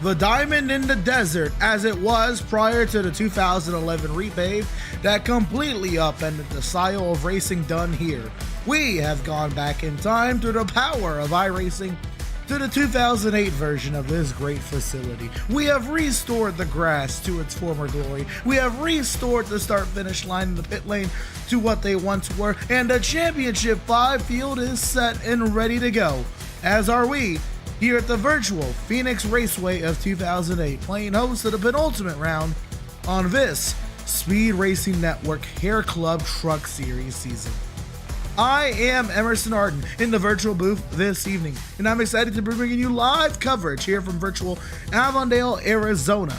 the diamond in the desert as it was prior to the 2011 repave that completely upended the style of racing done here. We have gone back in time through the power of iRacing to the 2008 version of this great facility. We have restored the grass to its former glory. We have restored the start-finish line in the pit lane to what they once were, and the Championship 5 field is set and ready to go, as are we here at the virtual Phoenix Raceway of 2008, playing host to the penultimate round on this Speed Racing Network HairClub Truck Series season. I am Emerson Arden in the virtual booth this evening, and I'm excited to be bringing you live coverage here from virtual Avondale, Arizona.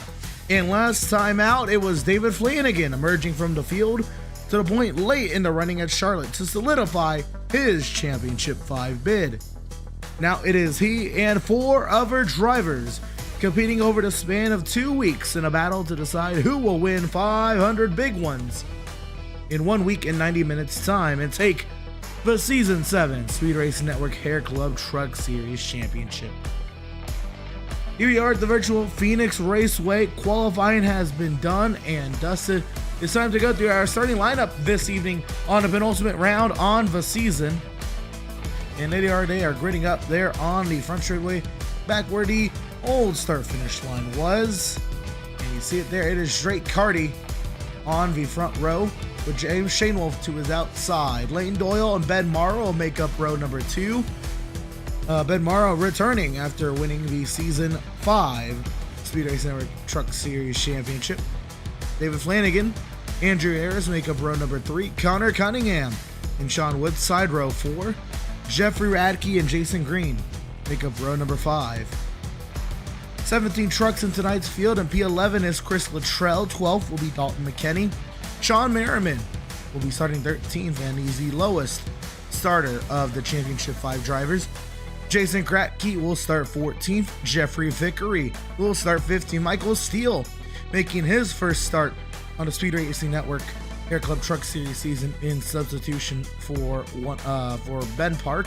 And last time out, it was David Flanagan emerging from the field to the point late in the running at Charlotte to solidify his Championship 5 bid. Now it is he and 4 other drivers competing over the span of 2 weeks in a battle to decide who will win 500 big ones in 1 week and 90 minutes time and take the Season 7 Speed Racing Network HairClub Truck Series Championship. Here we are at the virtual Phoenix Raceway. Qualifying has been done and dusted. It's time to go through our starting lineup this evening on the penultimate round on the season. And they are gritting up there on the front straightaway, back where the old start-finish line was. And you see it there. It is Drake Carty on the front row, with James Shanewolf to his outside. Lane Doyle and Ben Morrow will make up row number 2. Ben Morrow returning after winning the Season 5 Speed Racing Network Truck Series Championship. David Flanagan, Andrew Harris make up row number 3. Connor Cunningham and Sean Woodside row 4. Jeffrey Radke and Jason Green make up row number 5. 17 trucks in tonight's field, and P11 is Chris Luttrell. 12th will be Dalton McKinney. Sean Merriman will be starting 13th, and he's the lowest starter of the Championship 5 drivers. Jason Kratke will start 14th. Jeffrey Vickery will start 15th. Michael Steele making his first start on the Speed Racing Network HairClub Truck Series season in substitution for Ben Park.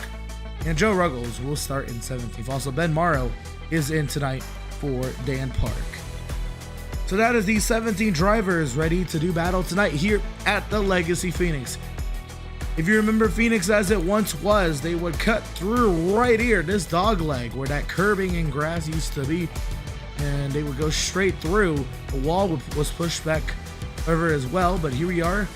And Joe Ruggles will start in 17th. Also, Ben Morrow is in tonight for Dan Park. So that is the 17 drivers ready to do battle tonight here at the Legacy Phoenix. If you remember Phoenix as it once was, they would cut through right here, this dog leg where that curbing and grass used to be, and they would go straight through. The wall was pushed back over as well, but here we are.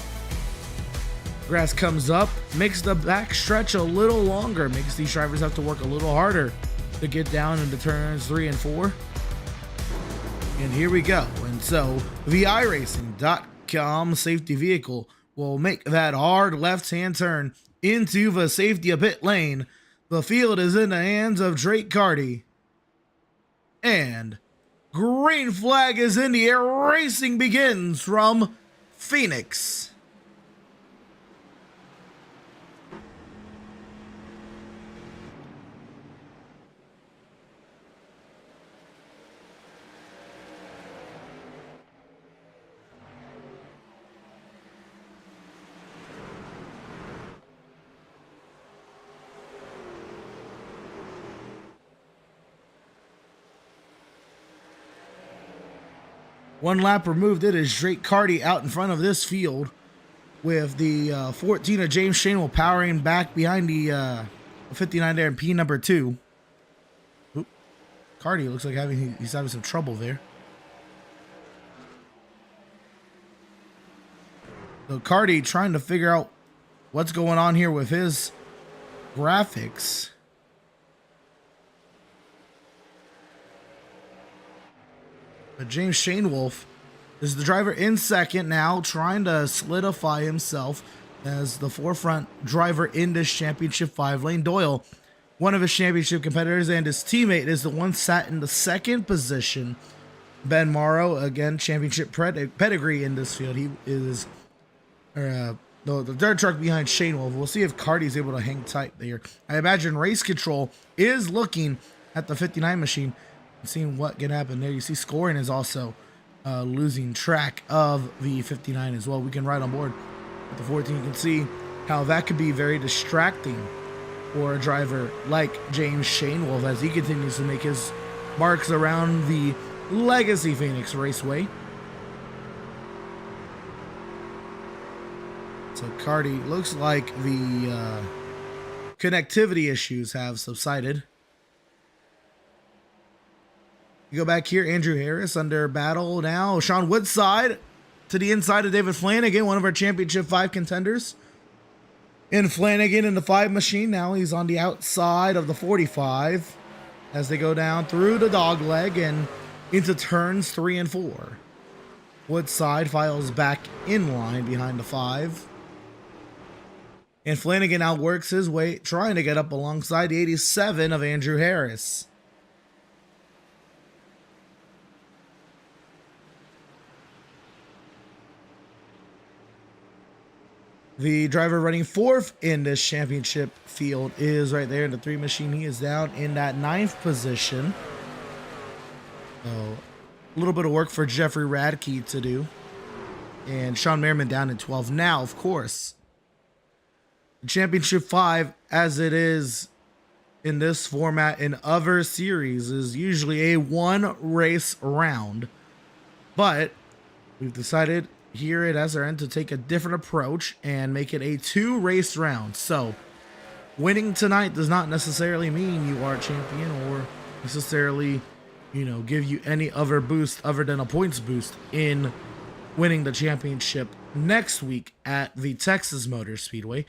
Grass comes up, makes the back stretch a little longer, makes these drivers have to work a little harder to get down into turns 3 and 4. And here we go. And so the iRacing.com safety vehicle will make that hard left-hand turn into the safety of pit lane. The field is in the hands of Drake Carty. And green flag is in the air. Racing begins from Phoenix. One lap removed, it is Drake Carty out in front of this field with the 14 of James Shanewell powering back behind the 59 there in P number 2. Oop. Carty looks like he's having some trouble there. So Carty trying to figure out what's going on here with his graphics. But James Shanewolf is the driver in second now, trying to solidify himself as the forefront driver in this Championship 5. Lane Doyle, one of his championship competitors, and his teammate is the one sat in the second position. Ben Morrow, again, championship pedigree in this field. He is the third truck behind Shanewolf. We'll see if Carty's able to hang tight there. I imagine race control is looking at the 59 machine, seeing what can happen there. You see scoring is also losing track of the 59 as well. We can ride on board with the 14. You can see how that could be very distracting for a driver like James Shanewolf as he continues to make his marks around the Legacy Phoenix Raceway. So Cardi, looks like the connectivity issues have subsided. You go back here, Andrew Harris under battle now. Sean Woodside to the inside of David Flanagan, one of our Championship 5 contenders. And Flanagan in the 5 machine. Now he's on the outside of the 45 as they go down through the dog leg and into turns 3 and 4. Woodside files back in line behind the 5. And Flanagan outworks his way, trying to get up alongside the 87 of Andrew Harris. The driver running 4th in this championship field is right there in the 3 machine. He is down in that 9th position. So a little bit of work for Jeffrey Radke to do. And Sean Merriman down in 12. Now, of course, the Championship 5, as it is in this format in other series, is usually a 1 race round. But we've decided here at SRN to take a different approach and make it a 2 race round. So winning tonight does not necessarily mean you are a champion or necessarily, give you any other boost other than a points boost in winning the championship next week at the Texas Motor Speedway.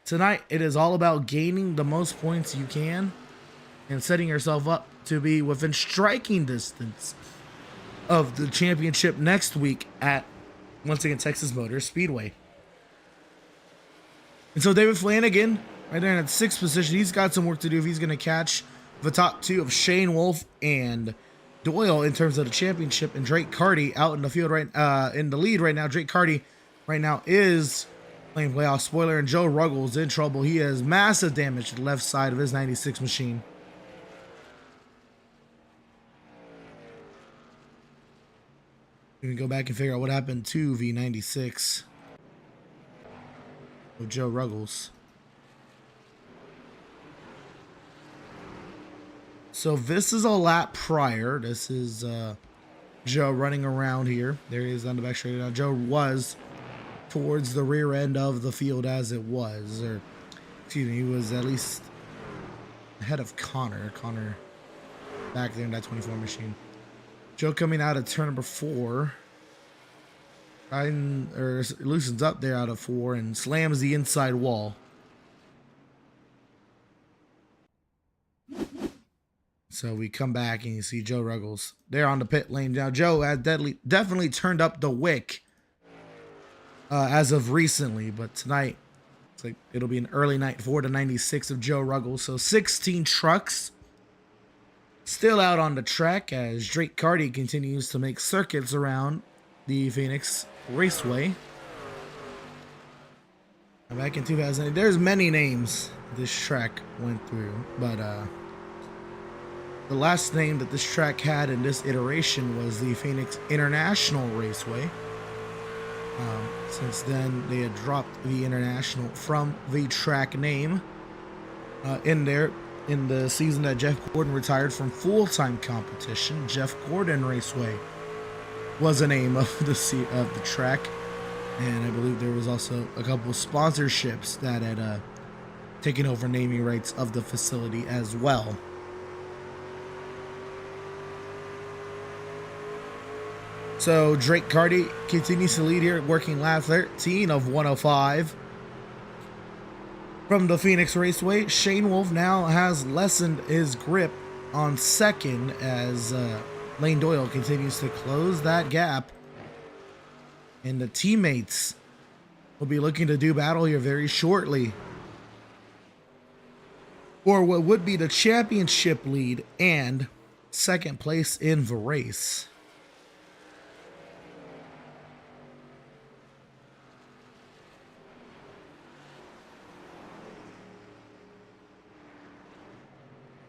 Tonight, it is all about gaining the most points you can and setting yourself up to be within striking distance of the championship next week at, once again, Texas Motor Speedway. And so David Flanagan, right there in that 6th position, he's got some work to do if he's going to catch the top 2 of Shane Wolf and Doyle in terms of the championship. And Drake Carty out in the field in the lead right now. Drake Carty right now is playing playoff spoiler, and Joe Ruggles in trouble. He has massive damage to the left side of his 96 machine. We can go back and figure out what happened to V96 with Joe Ruggles. So this is a lap prior. This is Joe running around here. There he is on the back straight. Now Joe was towards the rear end of the field as it was, or excuse me, he was at least ahead of Connor back there in that 24 machine. Joe coming out of turn number 4, loosens up there out of 4 and slams the inside wall. So we come back and you see Joe Ruggles there on the pit lane. Now Joe has definitely turned up the wick as of recently, but tonight it's like it'll be an early night for the 96 of Joe Ruggles. So 16 trucks still out on the track as Drake Carty continues to make circuits around the Phoenix Raceway. Back in 2008, there's many names this track went through, but the last name that this track had in this iteration was the Phoenix International Raceway. Since then, they had dropped the International from the track name in the season that Jeff Gordon retired from full-time competition. Jeff Gordon Raceway was the name of the track, and I believe there was also a couple of sponsorships that had taken over naming rights of the facility as well. So Drake Carty continues to lead here, working lap 13 of 105. From the Phoenix Raceway, Shane Wolf now has lessened his grip on second as Lane Doyle continues to close that gap. And the teammates will be looking to do battle here very shortly for what would be the championship lead and second place in the race.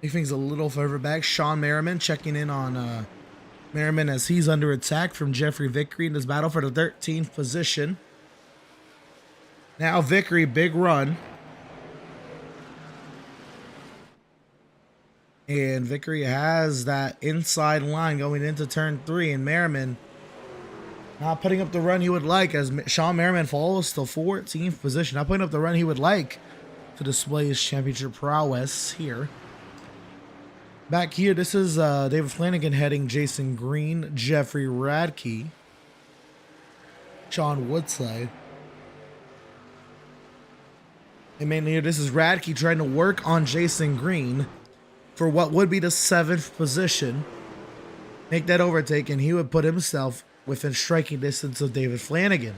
Make things a little further back. Sean Merriman checking in on Merriman as he's under attack from Jeffrey Vickery in this battle for the 13th position. Now Vickery, big run. And Vickery has that inside line going into turn 3, and Merriman not putting up the run he would like as Sean Merriman falls to 14th position. Not putting up the run he would like to display his championship prowess here. Back here, this is David Flanagan heading Jason Green, Jeffrey Radke, Sean Woodside. And mainly here, this is Radke trying to work on Jason Green for what would be the 7th position. Make that overtake, and he would put himself within striking distance of David Flanagan.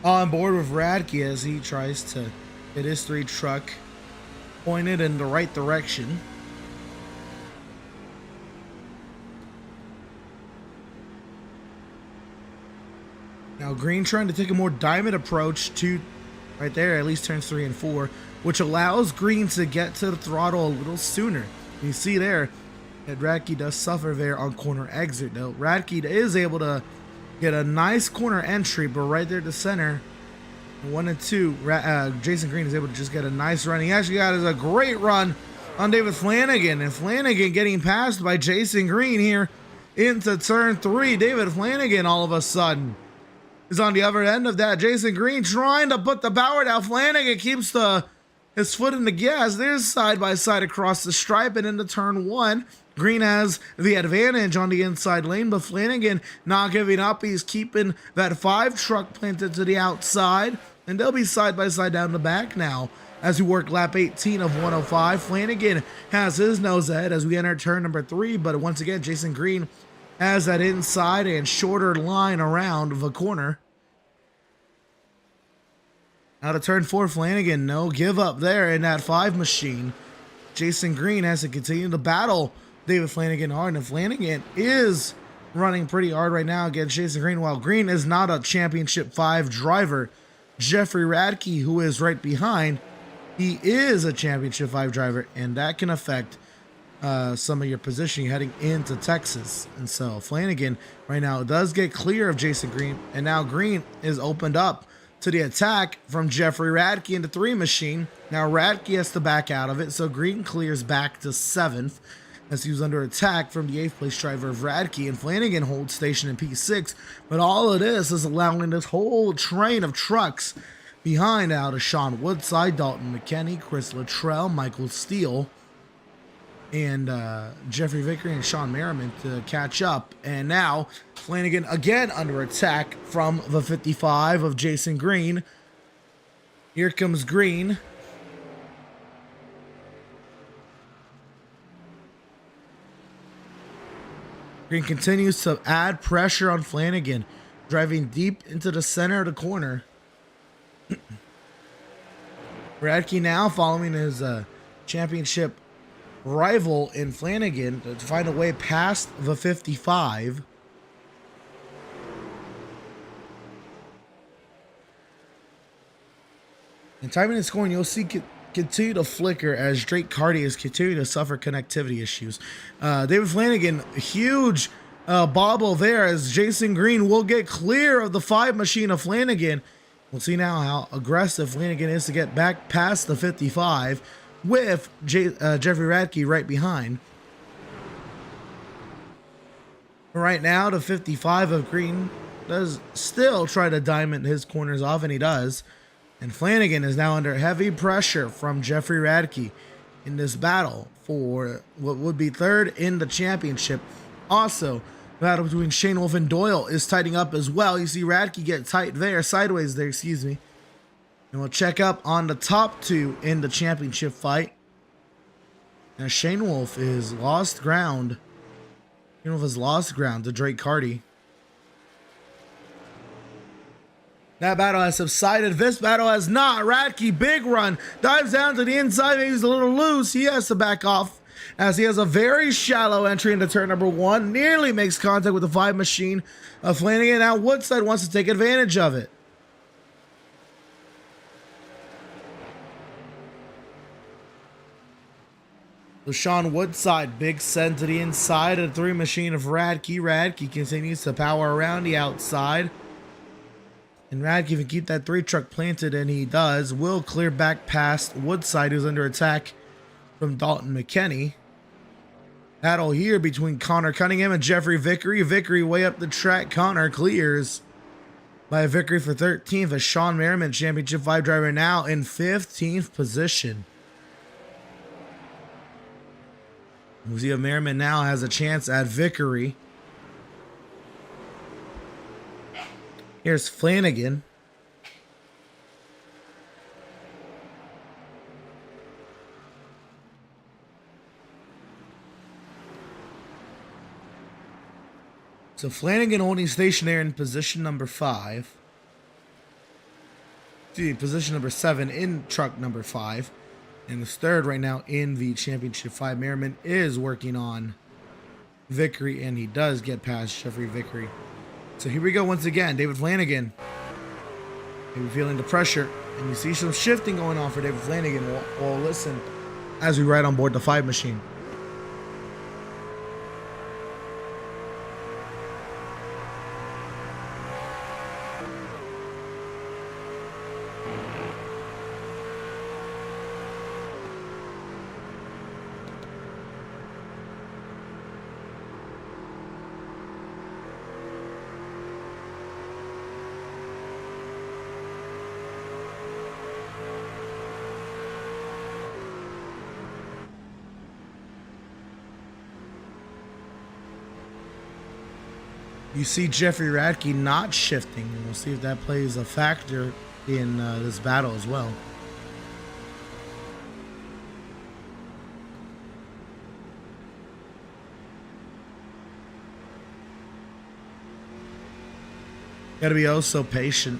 On board with Radke as he tries to get his 3 truck pointed in the right direction. Now Green trying to take a more diamond approach to right there, at least turns 3 and 4, which allows Green to get to the throttle a little sooner. You see there that Radke does suffer there on corner exit though. Radke is able to get a nice corner entry, but right there to center, 1 and 2, Jason Green is able to just get a nice run. He actually got a great run on David Flanagan, and Flanagan getting passed by Jason Green here into turn 3. David Flanagan all of a sudden is on the other end of that. Jason Green trying to put the power down. Flanagan keeps his foot in the gas. There's side by side across the stripe and into turn 1. Green has the advantage on the inside lane, but Flanagan not giving up. He's keeping that 5 truck planted to the outside, and they'll be side by side down the back now as we work lap 18 of 105. Flanagan has his nose ahead as we enter turn number 3, but once again, Jason Green has that inside and shorter line around the corner. Now to turn 4, Flanagan, no give up there in that 5 machine. Jason Green has to continue to battle David Flanagan hard, and Flanagan is running pretty hard right now against Jason Green, while Green is not a championship 5 driver. Jeffrey Radke, who is right behind, he is a championship 5 driver, and that can affect some of your positioning heading into Texas. And so Flanagan right now does get clear of Jason Green, and now Green is opened up to the attack from Jeffrey Radke in the 3 machine. Now Radke has to back out of it, so Green clears back to 7th as he was under attack from the 8th place driver of Radke, and Flanagan holds station in P6. But all of this is allowing this whole train of trucks behind out of Sean Woodside, Dalton McKinney, Chris Luttrell, Michael Steele, and Jeffrey Vickery and Sean Merriman to catch up. And now Flanagan again under attack from the 55 of Jason Green. Here comes Green. Green continues to add pressure on Flanagan, driving deep into the center of the corner. Radke now following his championship rival in Flanagan to find a way past the 55. And timing and scoring, you'll see continue to flicker as Drake Carty is continuing to suffer connectivity issues. David Flanagan, huge bobble there as Jason Green will get clear of the 5 machine of Flanagan. We'll see now how aggressive Flanagan is to get back past the 55 with Jeffrey Radke right behind. Right now, the 55 of Green does still try to diamond his corners off, and he does. And Flanagan is now under heavy pressure from Jeffrey Radke in this battle for what would be 3rd in the championship. Also, the battle between Shane Wolf and Doyle is tightening up as well. You see Radke get tight there, sideways there, excuse me. And we'll check up on the top 2 in the championship fight. Now Shane Wolf is lost ground. Shane Wolf has lost ground to Drake Carty. That battle has subsided. This battle has not. Radke, big run, dives down to the inside. Maybe he's a little loose. He has to back off as he has a very shallow entry into turn number 1. Nearly makes contact with the 5 machine of Flanagan. Now Woodside wants to take advantage of it. Sean Woodside, big send to the inside of the three machine of Radke. Radke continues to power around the outside. And Radke can keep that three truck planted, and he does. Will clear back past Woodside, who's under attack from Dalton McKinney. Battle here between Connor Cunningham and Jeffrey Vickery. Vickery way up the track. Connor clears by Vickery for 13th. As Sean Merriman, Championship 5 driver, now in 15th position. Museum Merriman now has a chance at Vickery. Here's Flanagan. So Flanagan holding stationary in position number 5. Position number 7 in truck number 5. And the third right now in the Championship 5. Merriman is working on Vickery, and he does get past Jeffrey Vickery. So here we go once again. David Flanagan. Maybe feeling the pressure. And you see some shifting going on for David Flanagan. We'll listen as we ride on board the 5 machine. You see Jeffrey Radke not shifting, and we'll see if that plays a factor in this battle as well. Got to be oh so patient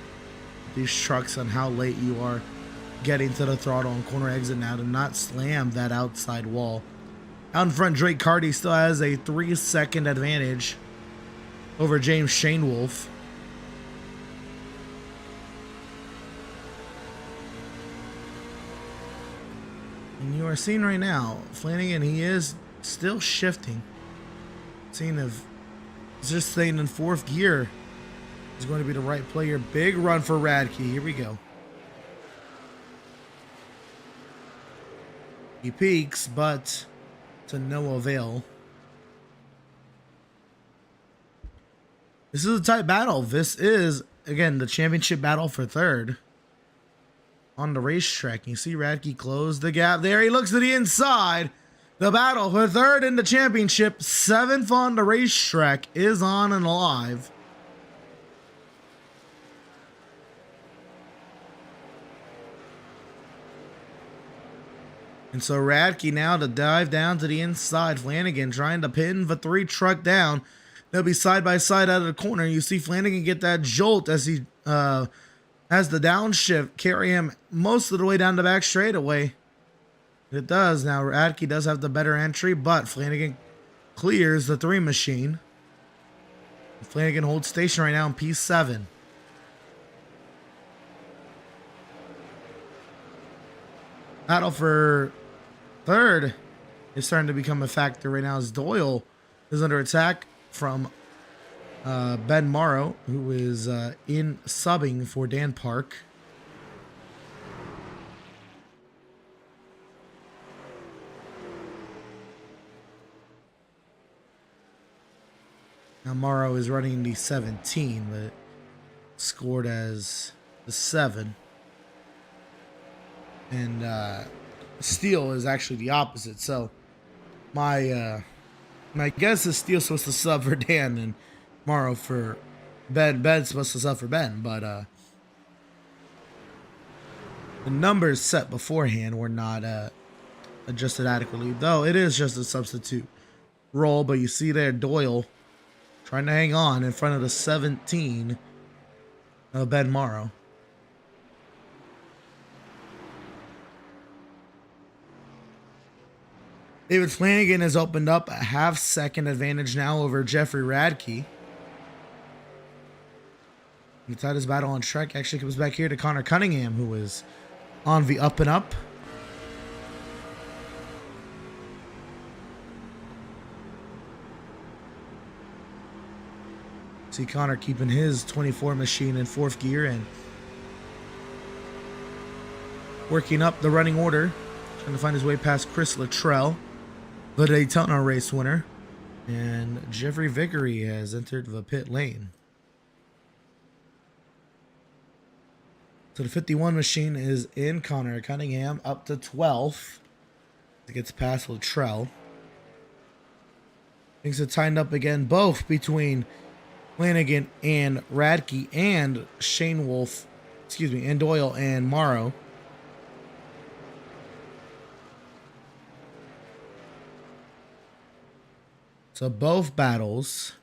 with these trucks on how late you are getting to the throttle and corner exit now to not slam that outside wall. Out in front, Drake Carty still has a 3-second advantage over James Shanewoolf. And you are seeing right now, Flanagan, he is still shifting. Seeing if he's just staying in 4th gear is going to be the right player. Big run for Radke. Here we go. He peaks, but to no avail. This is a tight battle. This is, again, the championship battle for 3rd on the racetrack. You see Radke close the gap there. He looks to the inside. The battle for 3rd in the championship, 7th on the racetrack, is on and alive. And so Radke now to dive down to the inside. Flanagan trying to pin the 3 truck down. They'll be side by side out of the corner. You see Flanagan get that jolt as he has the downshift carry him most of the way down the back straightaway. It does. Now Radke does have the better entry, but Flanagan clears the 3 machine. Flanagan holds station right now in P7. Battle for 3rd is starting to become a factor right now as Doyle is under attack from Ben Morrow, who is in subbing for Dan Park. Now Morrow is running the 17, but scored as the 7. And Steele is actually the opposite. So my guess is Steele's supposed to sub for Dan and Morrow for Ben. Ben's supposed to sub for Ben, but the numbers set beforehand were not adjusted adequately, though it is just a substitute role. But you see there Doyle trying to hang on in front of the 17 of Ben Morrow. David Flanagan has opened up a half-second advantage now over Jeffrey Radke. The tightest battle on track actually comes back here to Connor Cunningham, who is on the up and up. See Connor keeping his 24 machine in 4th gear and working up the running order, trying to find his way past Chris Luttrell, the Daytona race winner. And Jeffrey Vickery has entered the pit lane. So the 51 machine is in. Connor Cunningham up to 12th. It gets past Luttrell. Things are tightened up again, both between Flanagan and Radke and Shane Wolf, and Doyle and Morrow. So both battles,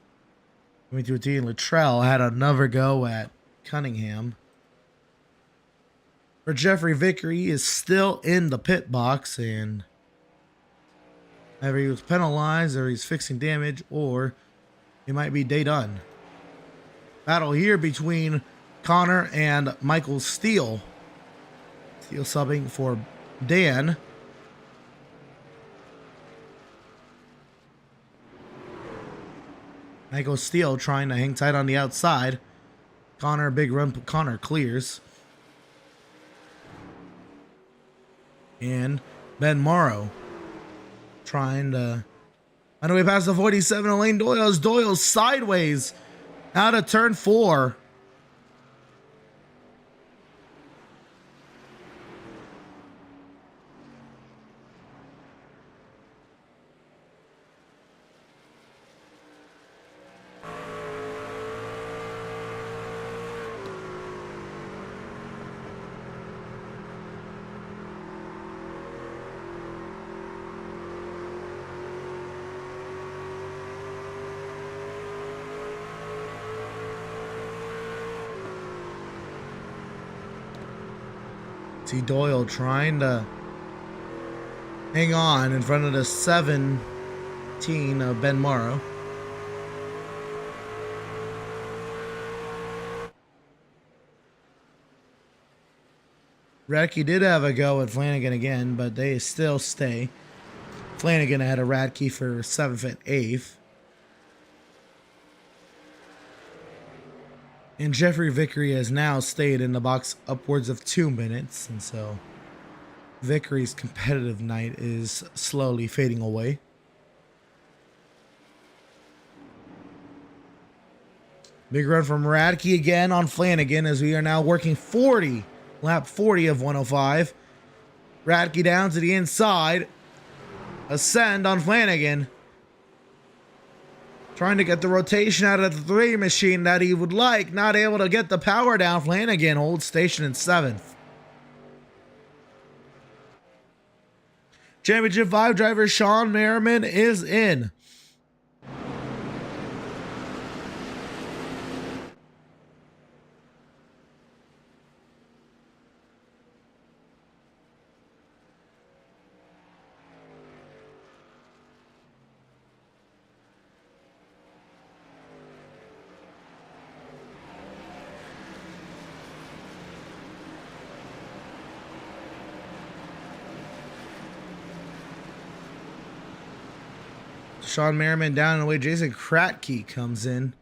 T and Luttrell had another go at Cunningham. For Jeffrey Vickery is still in the pit box, and either he was penalized or he's fixing damage, or he might be day done. Battle here between Connor and Michael Steele. Steele subbing for Dan. Michael Steele trying to hang tight on the outside. Connor, big run. Connor clears. And Ben Morrow trying to find a way past the 47 of Lane Doyle's. Doyle sideways out of turn 4. See Doyle trying to hang on in front of the 17 of Ben Morrow. Radke did have a go at Flanagan again, but they still stay. Flanagan had a Radke for 7th and 8th. And Jeffrey Vickery has now stayed in the box upwards of 2 minutes. And so Vickery's competitive night is slowly fading away. Big run from Radke again on Flanagan as we are now working 40. Lap 40 of 105. Radke down to the inside. Ascend on Flanagan. Trying to get the rotation out of the 3 machine that he would like. Not able to get the power down. Flanagan holds station in 7th. Championship 5 driver Sean Merriman is in. Sean Merriman down and away. Jason Kratke comes in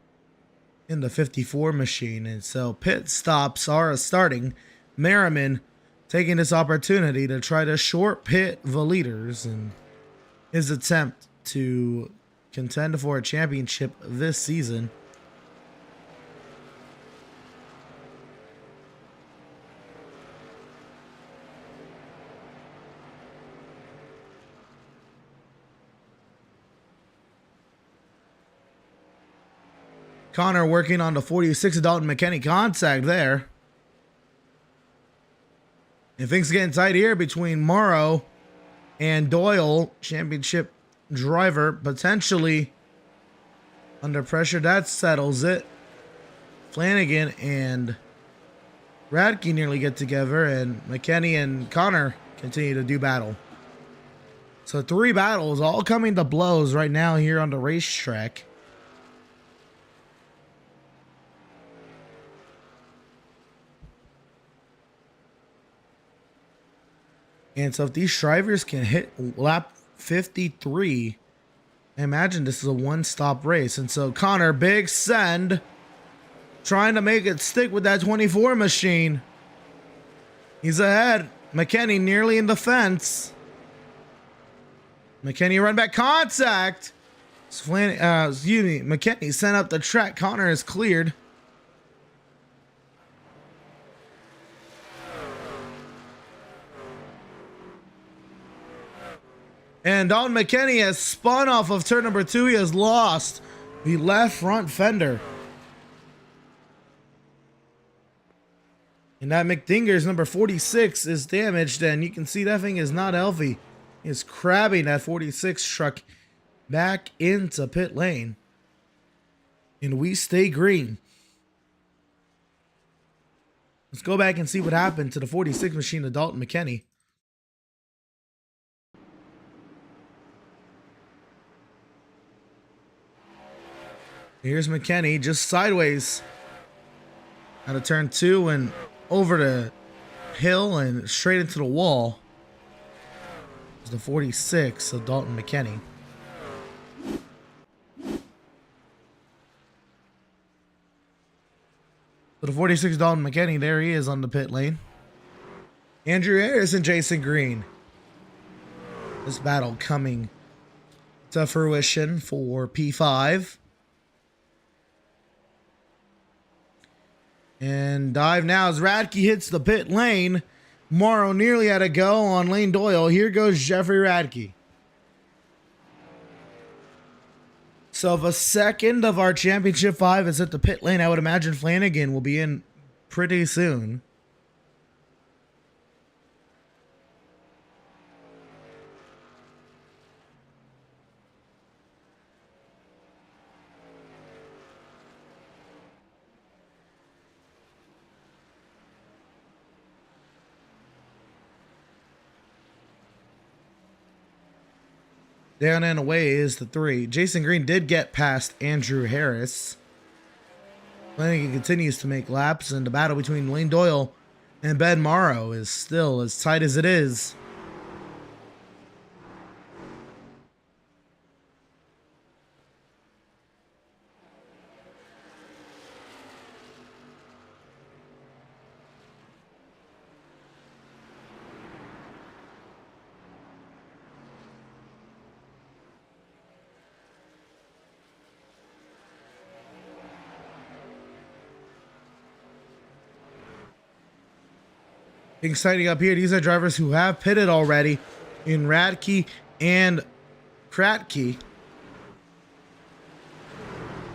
the 54 machine. And so pit stops are starting. Merriman taking this opportunity to try to short pit the leaders in his attempt to contend for a championship this season. Connor working on the 46 Dalton McKinney contact there. And things getting tight here between Morrow and Doyle, championship driver, potentially under pressure. That settles it. Flanagan and Radke nearly get together, and McKinney and Connor continue to do battle. So 3 battles all coming to blows right now here on the racetrack. And so if these drivers can hit lap 53, I imagine this is a one-stop race. And so Connor, big send trying to make it stick with that 24 machine. He's ahead. McKenny nearly in the fence. McKenny run back contact. McKenny sent up the track. Connor is cleared. And Dalton McKenny has spun off of turn number 2. He has lost the left front fender. And that McDinger's number 46 is damaged, and you can see that thing is not healthy. He is crabbing that 46 truck back into pit lane. And we stay green. Let's go back and see what happened to the 46 machine of Dalton McKenny. Here's McKenny just sideways out of turn 2 and over the hill and straight into the wall. It's the 46 of Dalton McKenny. So the 46 Dalton McKenny, there he is on the pit lane. Andrew Harris and Jason Green. This battle coming to fruition for P5. And dive now as Radke hits the pit lane. Morrow nearly had a go on Lane Doyle. Here goes Jeffrey Radke. So if a second of our championship 5 is at the pit lane, I would imagine Flanagan will be in pretty soon. Down and away is the 3. Jason Green did get past Andrew Harris. Flanagan continues to make laps, and the battle between Lane Doyle and Ben Morrow is still as tight as it is. Exciting up here. These are drivers who have pitted already in Radke and Kratke.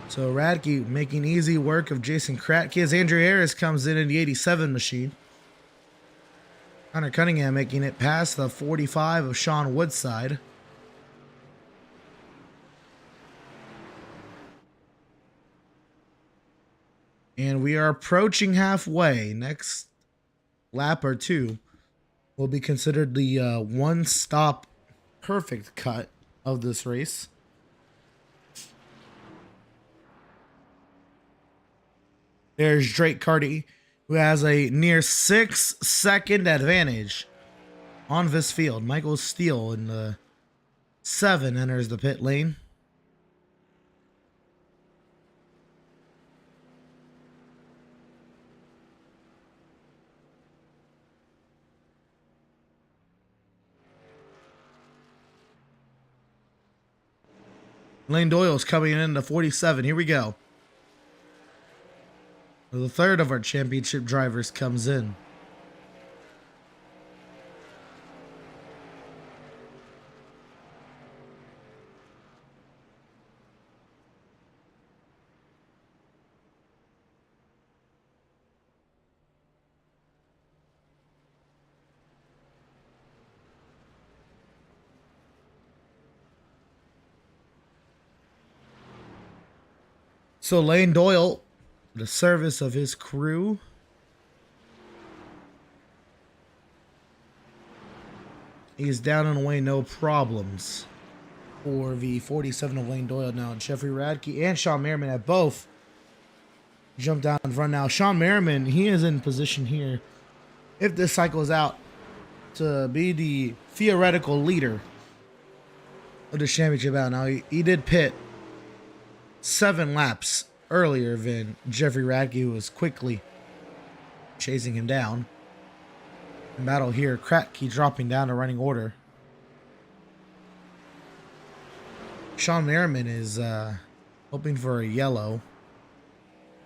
So Radke making easy work of Jason Kratke as Andrew Harris comes in the 87 machine. Connor Cunningham making it past the 45 of Sean Woodside. And we are approaching halfway. Next lap or 2 will be considered the one-stop perfect cut of this race. There's Drake Carty, who has a near 6-second advantage on this field. Michael Steele in the 7 enters the pit lane. Lane Doyle's coming in the 47. Here we go. The third of our championship drivers comes in. So Lane Doyle, the service of his crew. He's down and away, no problems for the 47 of Lane Doyle now. Jeffrey Radke and Sean Merriman have both jumped down in front now. Sean Merriman, he is in position here, if this cycle is out, to be the theoretical leader of the championship out. Now, he did pit 7 laps earlier than Jeffrey Radke, who was quickly chasing him down. In battle here, Kratky dropping down to running order. Sean Merriman is hoping for a yellow.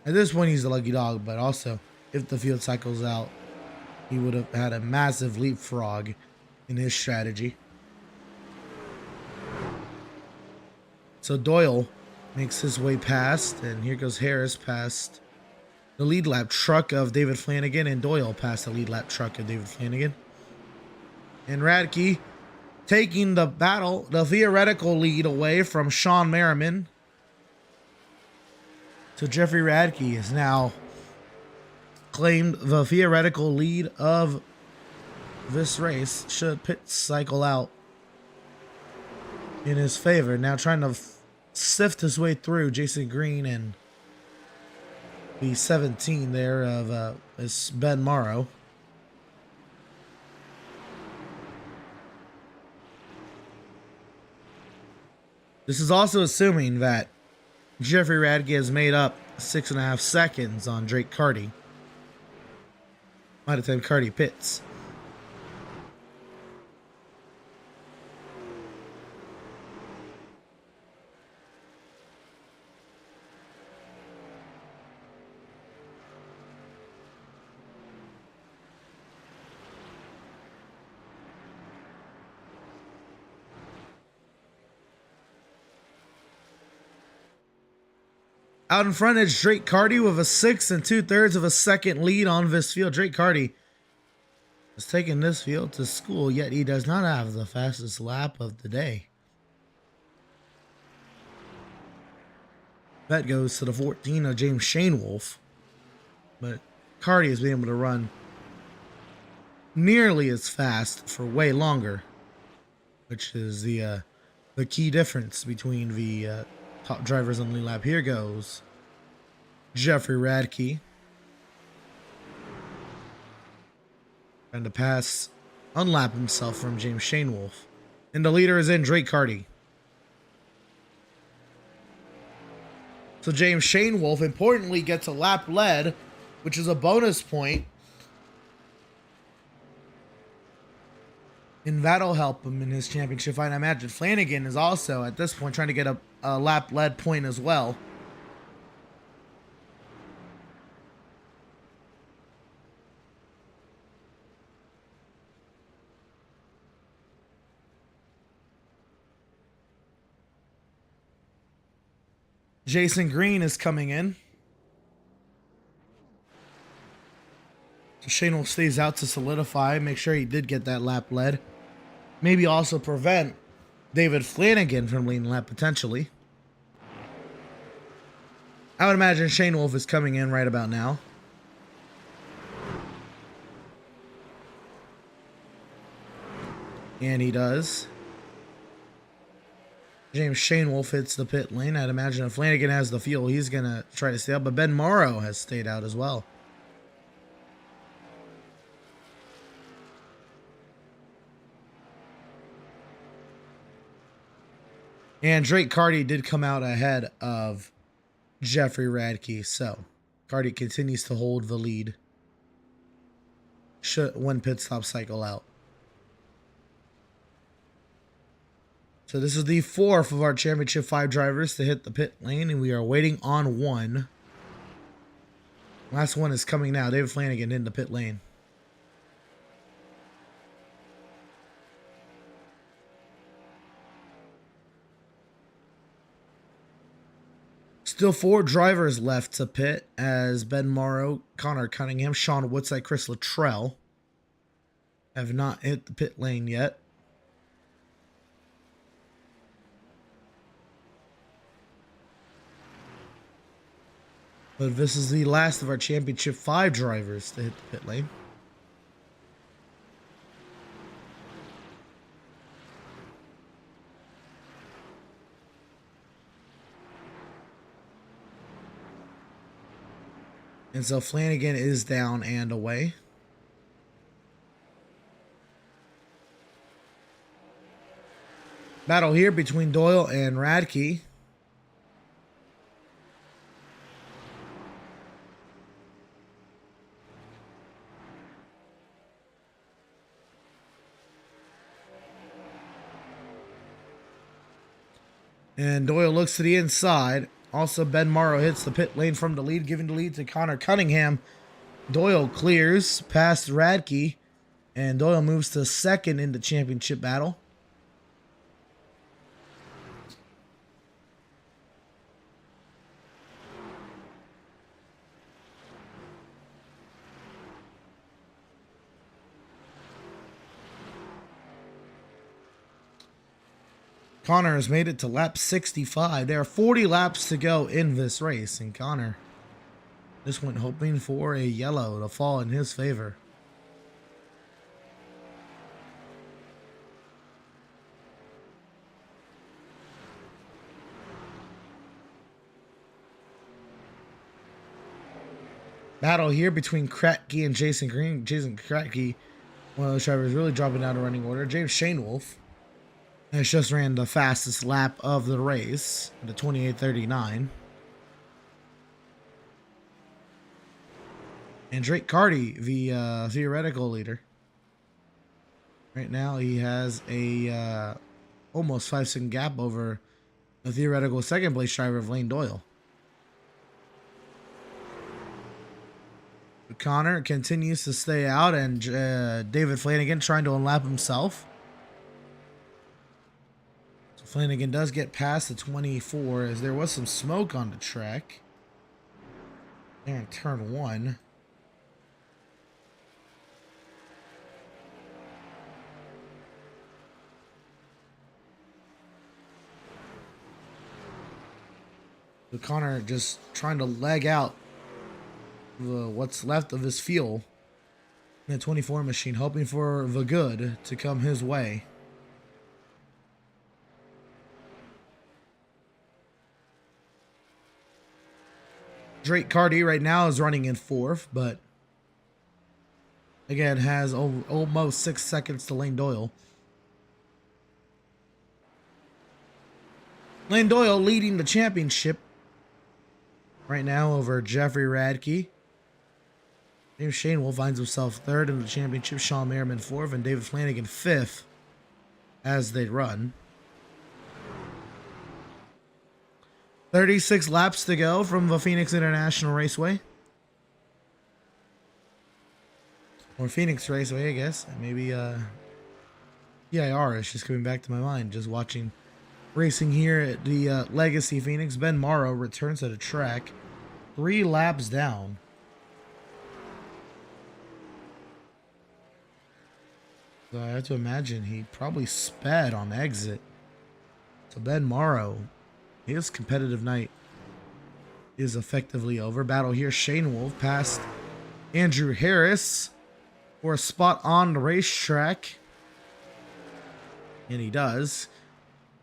At this point, he's a lucky dog, but also, if the field cycles out, he would have had a massive leapfrog in his strategy. So Doyle makes his way past, and here goes Harris past the lead lap truck of David Flanagan, and Doyle past the lead lap truck of David Flanagan. And Radke taking the theoretical lead away from Sean Merriman. So Jeffrey Radke has now claimed the theoretical lead of this race. Should pit cycle out in his favor. Now trying to sift his way through Jason Green and the 17 there of is Ben Morrow. This is also assuming that Jeffrey Radke has made up 6.5 seconds on Drake Carty by the time Carty pits. Out in front is Drake Carty with a 6 2/3 of a second lead on this field. Drake Carty has taken this field to school, yet he does not have the fastest lap of the day. That goes to the 14 of James Shanewoolf, but Carty has been able to run nearly as fast for way longer, which is the key difference between the top drivers on the lead lap. Here goes Jeffrey Radke trying to unlap himself from James Shanewoolf. And the leader is in Drake Carty. So James Shanewoolf importantly gets a lap lead, which is a bonus point. And that'll help him in his championship fight. I imagine Flanagan is also at this point trying to get a lap lead point as well. Jason Green is coming in. So Shane stays out to solidify, make sure he did get that lap lead. Maybe also prevent David Flanagan from leading lap potentially. I would imagine Shanewoolf is coming in right about now. And he does. James Shanewoolf hits the pit lane. I'd imagine if Flanagan has the fuel, he's going to try to stay out. But Ben Morrow has stayed out as well. And Drake Carty did come out ahead of Jeffrey Radke. So Carty continues to hold the lead. One pit stop cycle out. So this is the 4th of our Championship 5 drivers to hit the pit lane, and we are waiting on one. Last one is coming now. David Flanagan in the pit lane. Still 4 drivers left to pit as Ben Morrow, Connor Cunningham, Sean Woodside, Chris Luttrell have not hit the pit lane yet. But this is the last of our Championship 5 drivers to hit the pit lane. And so Flanagan is down and away. Battle here between Doyle and Radke. And Doyle looks to the inside. Also, Ben Morrow hits the pit lane from the lead, giving the lead to Connor Cunningham. Doyle clears past Radke, and Doyle moves to second in the championship battle. Connor has made it to lap 65. There are 40 laps to go in this race, and Connor just went hoping for a yellow to fall in his favor. Battle here between Kratke and Jason Green. Jason Kratke, one of those drivers, really dropping out of running order. James Shanewolf has just ran the fastest lap of the race, the 28:39. And Drake Carty, the theoretical leader. Right now, he has a almost 5-second gap over the theoretical second place driver of Lane Doyle. Connor continues to stay out, and David Flanagan trying to unlap himself. So Flanagan does get past the 24 as there was some smoke on the track. There in turn 1. So Connor just trying to leg out what's left of his fuel in the 24 machine, hoping for the good to come his way. Drake Carty right now is running in 4th, but again has almost 6 seconds to Lane Doyle. Lane Doyle leading the championship right now over Jeffrey Radke. James Shanewolf finds himself 3rd in the championship, Sean Merriman 4th, and David Flanagan 5th as they run. 36 laps to go from the Phoenix International Raceway. Or Phoenix Raceway, I guess. Maybe EIR is just coming back to my mind, just watching racing here at the Legacy Phoenix. Ben Morrow returns to the track 3 laps down. So I have to imagine he probably sped on exit. So Ben Morrow, his competitive night is effectively over. Battle here, Shanewolf past Andrew Harris for a spot on the racetrack. And he does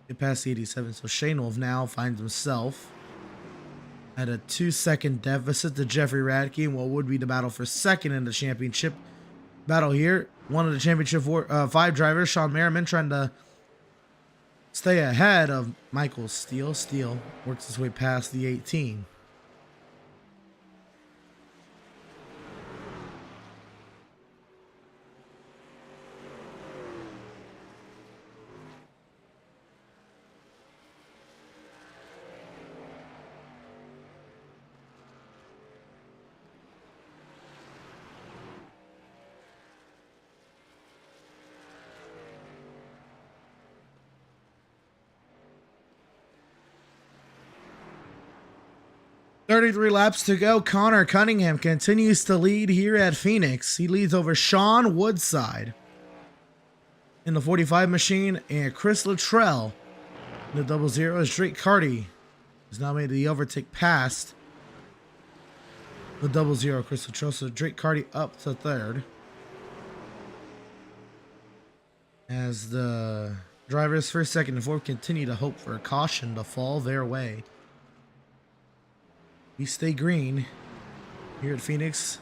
get past the 87. So Shanewolf now finds himself at a 2-second deficit to Jeffrey Radke in what would be the battle for second in the championship. Battle here, one of the championship 5 drivers, Sean Merriman, trying to stay ahead of Michael Steele. Steele works his way past the 18. .33 laps to go. Connor Cunningham continues to lead here at Phoenix. He leads over Sean Woodside in the 45 machine, and Chris Luttrell in the 00 as Drake Carty has now made the overtake past the 00 Chris Luttrell. So Drake Carty up to 3rd as the drivers 1st, 2nd, and 4th continue to hope for a caution to fall their way. We stay green here at Phoenix.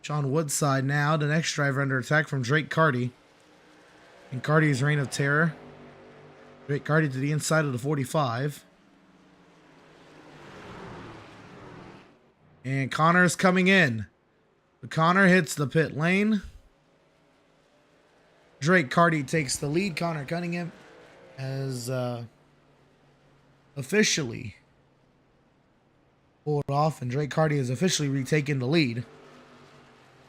Sean Woodside now, the next driver under attack from Drake Carty. And Carty's reign of terror. Drake Carty to the inside of the 45. And Connor's coming in. But Connor hits the pit lane. Drake Carty takes the lead. Connor Cunningham has officially pulled off, and Drake Carty has officially retaken the lead.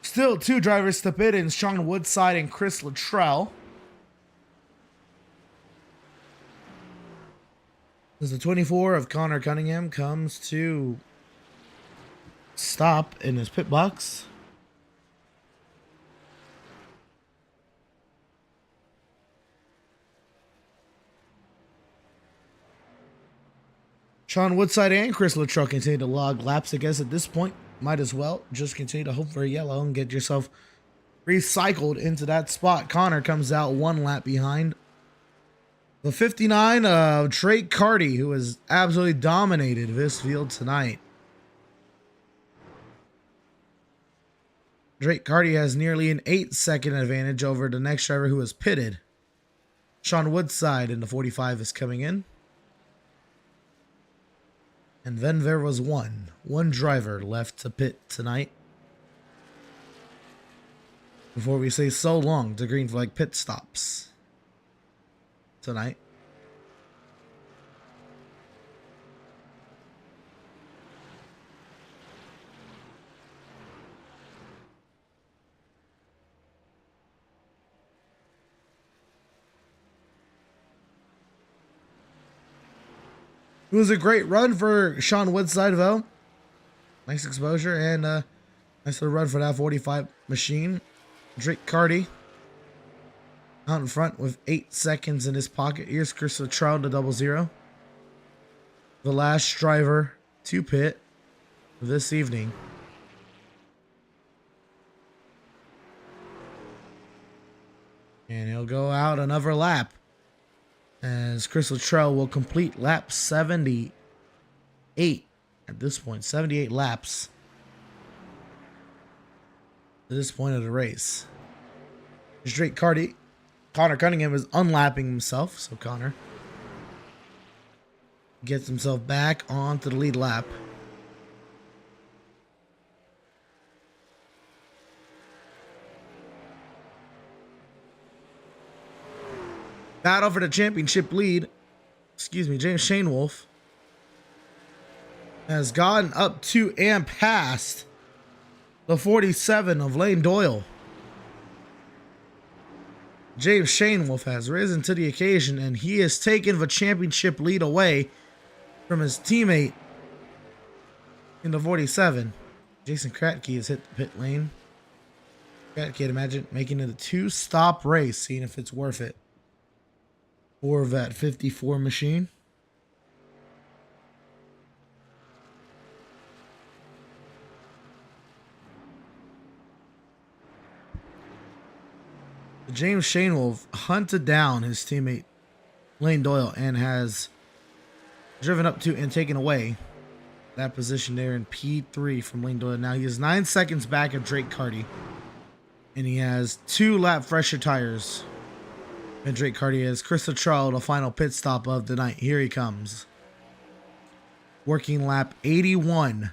Still two drivers to pit in Sean Woodside and Chris Luttrell. As the 24 of Connor Cunningham comes to stop in his pit box. Sean Woodside and Chris Luttrell continue to log laps. I guess at this point, might as well just continue to hope for a yellow and get yourself recycled into that spot. Connor comes out one lap behind. The 59 of Drake Carty, who has absolutely dominated this field tonight. Drake Carty has nearly an 8-second advantage over the next driver who is pitted. Sean Woodside in the 45 is coming in. And then there was one driver left to pit tonight. Before we say so long to green flag pit stops tonight. It was a great run for Sean Woodside, though. Nice exposure and nice little run for that 45 machine. Drake Carty out in front with 8 seconds in his pocket. Here's Chris Luttrell to 00. The last driver to pit this evening. And he'll go out another lap, as Chris Luttrell will complete lap 78 at this point. 78 laps at this point of the race. Drake Carty. Connor Cunningham is unlapping himself, so Connor gets himself back onto the lead lap. Battle for the championship lead. James Shane Wolf has gotten up to and past the 47 of Lane Doyle. James Shane Wolf has risen to the occasion, and he has taken the championship lead away from his teammate in the 47. Jason Kratke has hit the pit lane. Kratke, imagine making it a 2-stop race, seeing if it's worth it for that 54 machine. James Shane Wolf hunted down his teammate Lane Doyle and has driven up to and taken away that position there in P3 from Lane Doyle. Now he is 9 seconds back of Drake Carty, and he has 2 lap fresher tires. And Drake Carty has Chris Luttrell, the final pit stop of the night. Here he comes. Working lap 81.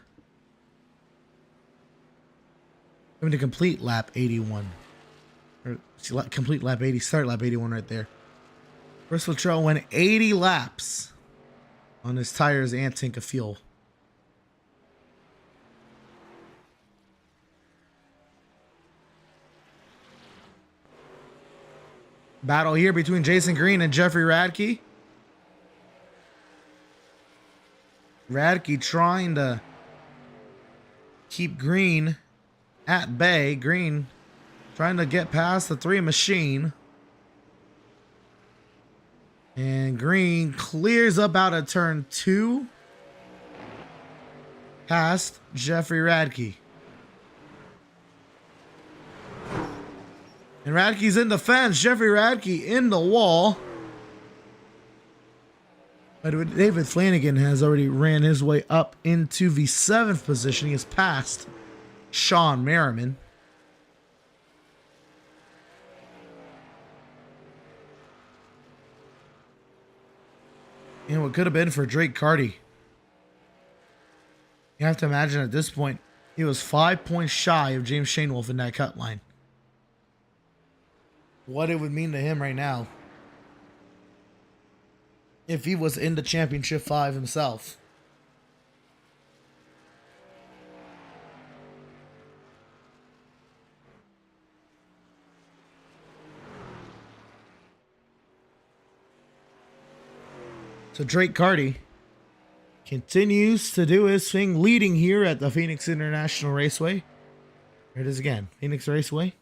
Going to complete lap 81. Or complete lap 80. Start lap 81 right there. Chris Luttrell went 80 laps on his tires and tank of fuel. Battle here between Jason Green and Jeffrey Radke. Radke trying to keep Green at bay. Green trying to get past the 3 machine. And Green clears up out of turn 2 past Jeffrey Radke. And Radke's in the fence. Jeffrey Radke in the wall. But David Flanagan has already ran his way up into the 7th position. He has passed Sean Merriman. And what could have been for Drake Carty. You have to imagine at this point, he was 5 points shy of James Shane Wolf in that cut line. What it would mean to him right now. if he was in the championship 5 himself. So Drake Carty continues to do his thing, leading here at the Phoenix International Raceway. Here it is again, Phoenix Raceway.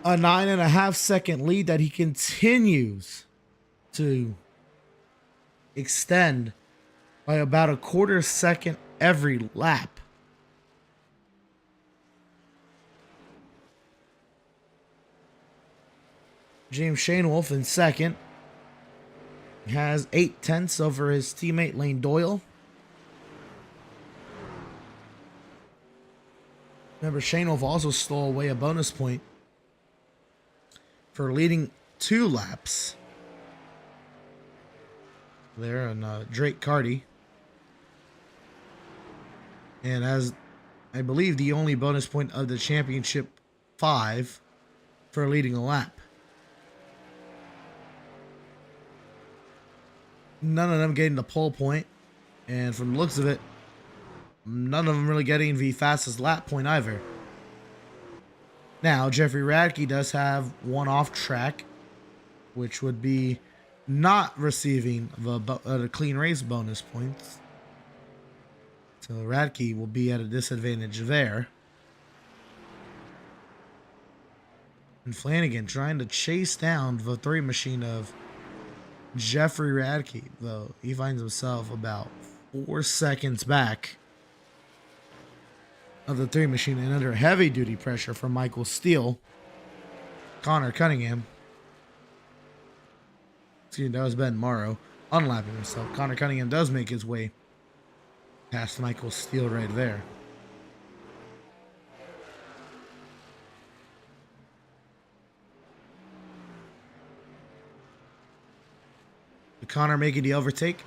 A 9.5 second lead that he continues to extend by about a quarter second every lap. James Shanewolf in second. Has 0.8 over his teammate Lane Doyle. Remember, Shanewolf also stole away a bonus point for leading 2 laps there on Drake Carty. And as I believe the only bonus point of the championship 5 for leading a lap. None of them getting the pole point, and from the looks of it, none of them really getting the fastest lap point either. Now, Jeffrey Radke does have one off track, which would be not receiving the clean race bonus points. So Radke will be at a disadvantage there. And Flanagan trying to chase down the 3 machine of Jeffrey Radke, though he finds himself about 4 seconds back of the 3 machine and under heavy duty pressure from Michael Steele. Connor Cunningham. Excuse me, that was Ben Morrow unlapping himself. Connor Cunningham does make his way past Michael Steele right there. Connor making the overtake.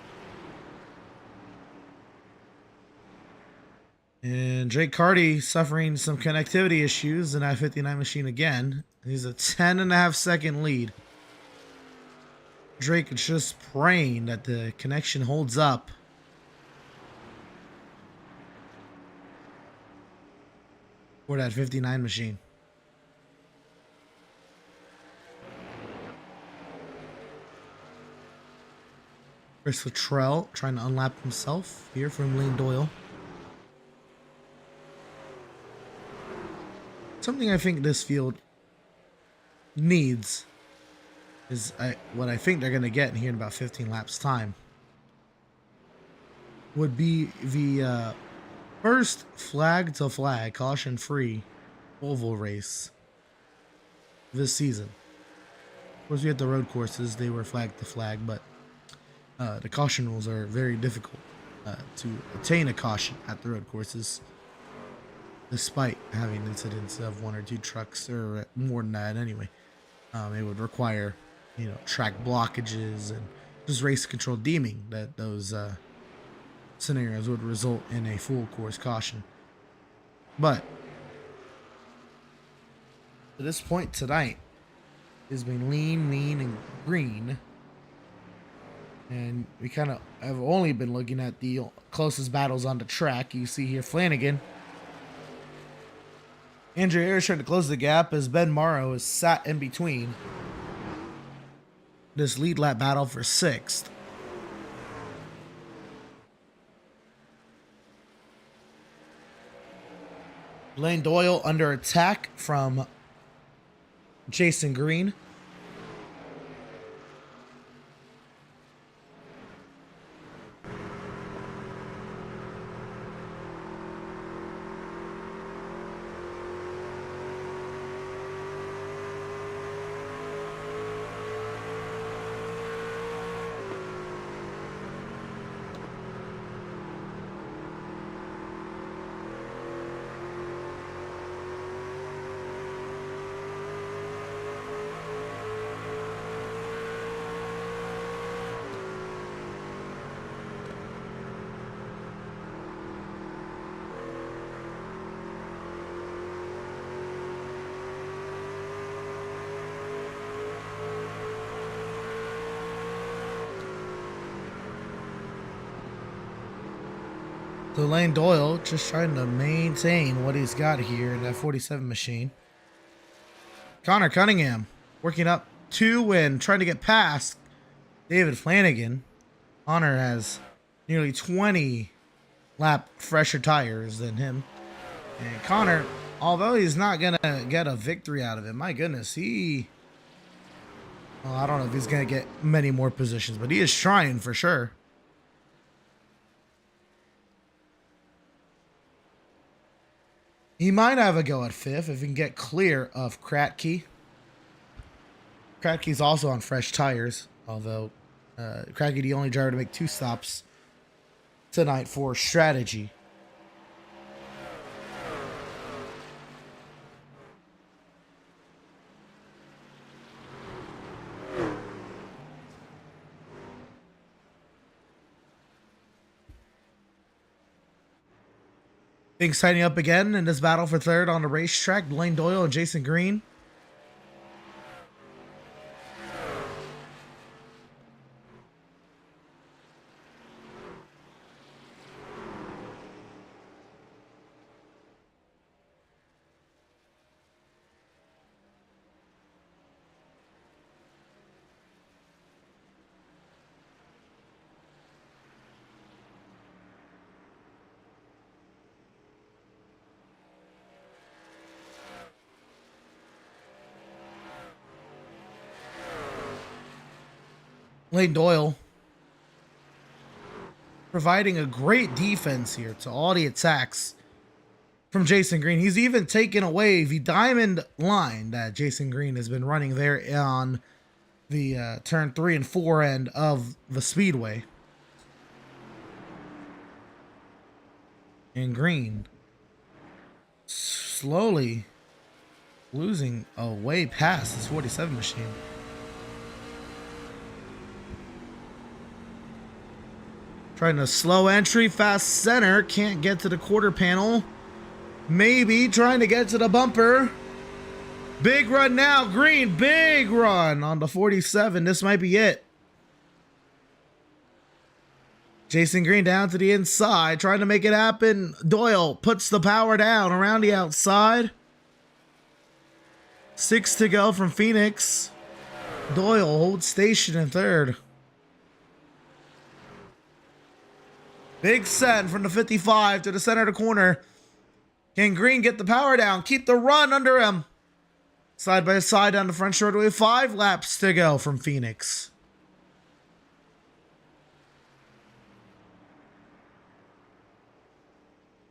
And Drake Carty suffering some connectivity issues in that 59 machine again. He's a 10.5 second lead. Drake is just praying that the connection holds up. For that 59 machine. Chris Luttrell trying to unlap himself here from Lane Doyle. Something I think this field needs is what I think they're going to get here in about 15 laps time would be the first flag to flag, caution free oval race this season. Of course, we had the road courses, they were flag to flag, but the caution rules are very difficult to obtain a caution at the road courses, despite having incidents of 1 or 2 trucks or more than that anyway. It would require, track blockages and just race control deeming that those scenarios would result in a full course caution. But to this point tonight, it's been lean, mean, and green. And we kind of have only been looking at the closest battles on the track. You see here Flanagan. Andrew Ayers trying to close the gap as Ben Morrow is sat in between this lead lap battle for 6th. Lane Doyle under attack from Jason Green. So Lane Doyle just trying to maintain what he's got here in that 47 machine. Connor Cunningham working up to and trying to get past David Flanagan. Connor has nearly 20 lap fresher tires than him. And Connor, although he's not going to get a victory out of it, my goodness, well, I don't know if he's going to get many more positions, but he is trying for sure. He might have a go at fifth if he can get clear of Kratke. Kratke's also on fresh tires, although Kratke the only driver to make 2 stops tonight for strategy. Things tightening up again in this battle for third on the racetrack. Lane Doyle and Jason Green. Lane Doyle providing a great defense here to all the attacks from Jason Green. He's even taken away the diamond line that Jason Green has been running there on the turn 3 and 4 end of the speedway. And Green slowly losing a way past this 47 machine. Trying to slow entry, fast center, can't get to the quarter panel. Maybe trying to get to the bumper. Big run now, Green, big run on the 47. This might be it. Jason Green down to the inside, trying to make it happen. Doyle puts the power down around the outside. 6 to go from Phoenix. Doyle holds station in third. Big send from the 55 to the center of the corner. Can Green get the power down? Keep the run under him. Side by side down the front straightaway. 5 laps to go from Phoenix.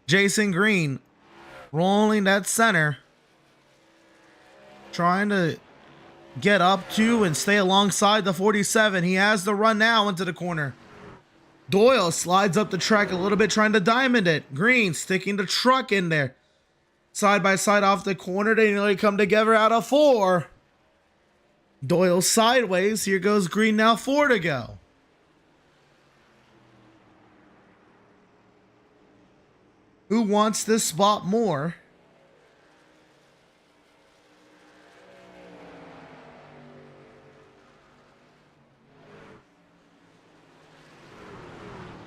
Jason Green rolling that center. Trying to get up to and stay alongside the 47. He has the run now into the corner. Doyle slides up the track a little bit, trying to diamond it. Green sticking the truck in there. Side by side off the corner. They nearly come together out of 4. Doyle sideways. Here goes Green now. 4 to go. Who wants this spot more?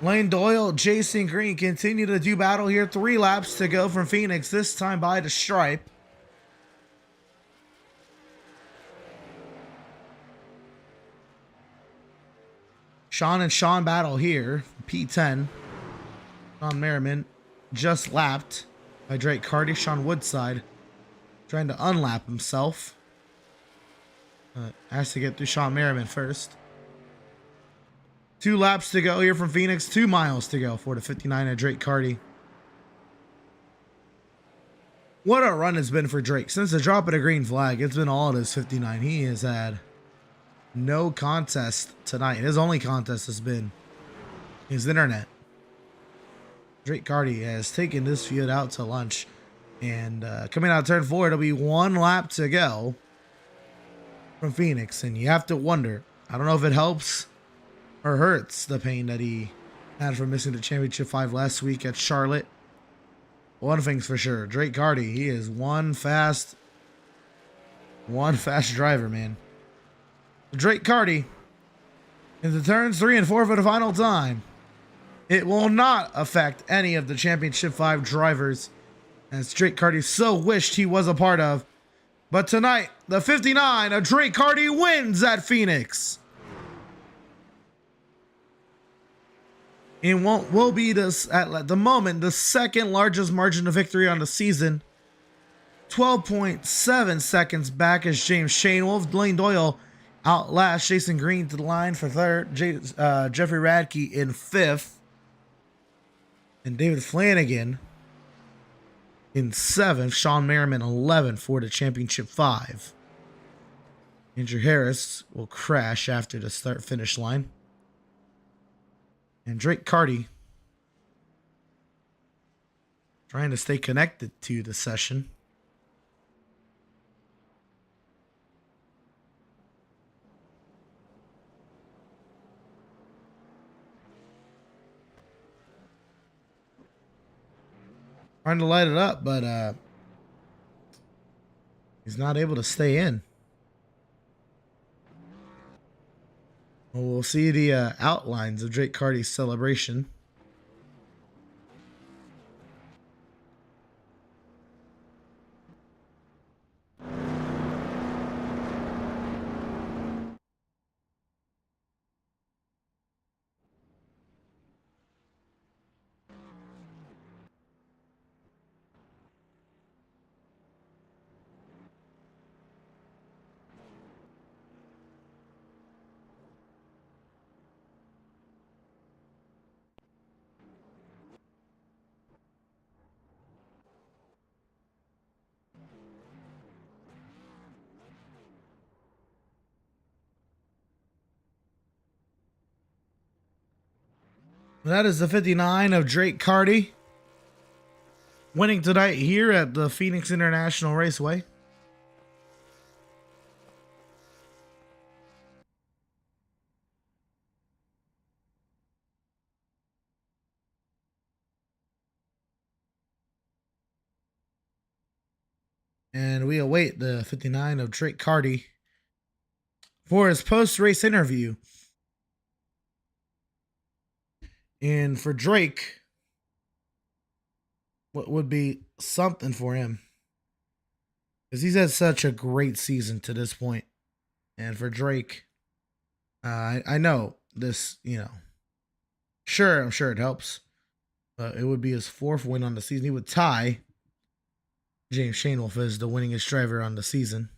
Lane Doyle, Jason Green continue to do battle here. 3 laps to go from Phoenix, this time by the stripe. Sean and Sean battle here. P10. Sean Merriman just lapped by Drake Carty. Sean Woodside trying to unlap himself. Has to get through Sean Merriman first. 2 laps to go here from Phoenix. 2 miles to go for the 59 at Drake Carty. What a run it's been for Drake. Since the drop of the green flag, it's been all at his 59. He has had no contest tonight. His only contest has been his internet. Drake Carty has taken this field out to lunch. And coming out of turn 4, it'll be 1 lap to go from Phoenix. And you have to wonder, I don't know if it helps or hurts the pain that he had from missing the championship 5 last week at Charlotte. One thing's for sure, Drake Carty, he is one fast driver, man. Drake Carty into turns 3 and 4 for the final time. It will not affect any of the Championship 5 drivers, as Drake Carty so wished he was a part of. But tonight, the 59 of Drake Carty wins at Phoenix. It will be this at the moment the second largest margin of victory on the season. 12.7 seconds back as James Shane Wolf. Lane Doyle outlasts Jason Green to the line for third. Jeffrey Radke in fifth. And David Flanagan in seventh. Sean Merriman 11th for the Championship 5. Andrew Harris will crash after the start-finish line. And Drake Carty trying to stay connected to the session. Trying to light it up, but he's not able to stay in. Well, we'll see the outlines of Drake Carty's celebration. That is the 59 of Drake Carty, winning tonight here at the Phoenix International Raceway. And we await the 59 of Drake Carty for his post-race interview. And for Drake, what would be something for him? Because he's had such a great season to this point. And for Drake, I know this, sure, I'm sure it helps. But it would be his fourth win on the season. He would tie James Shanewolf as the winningest driver on the season.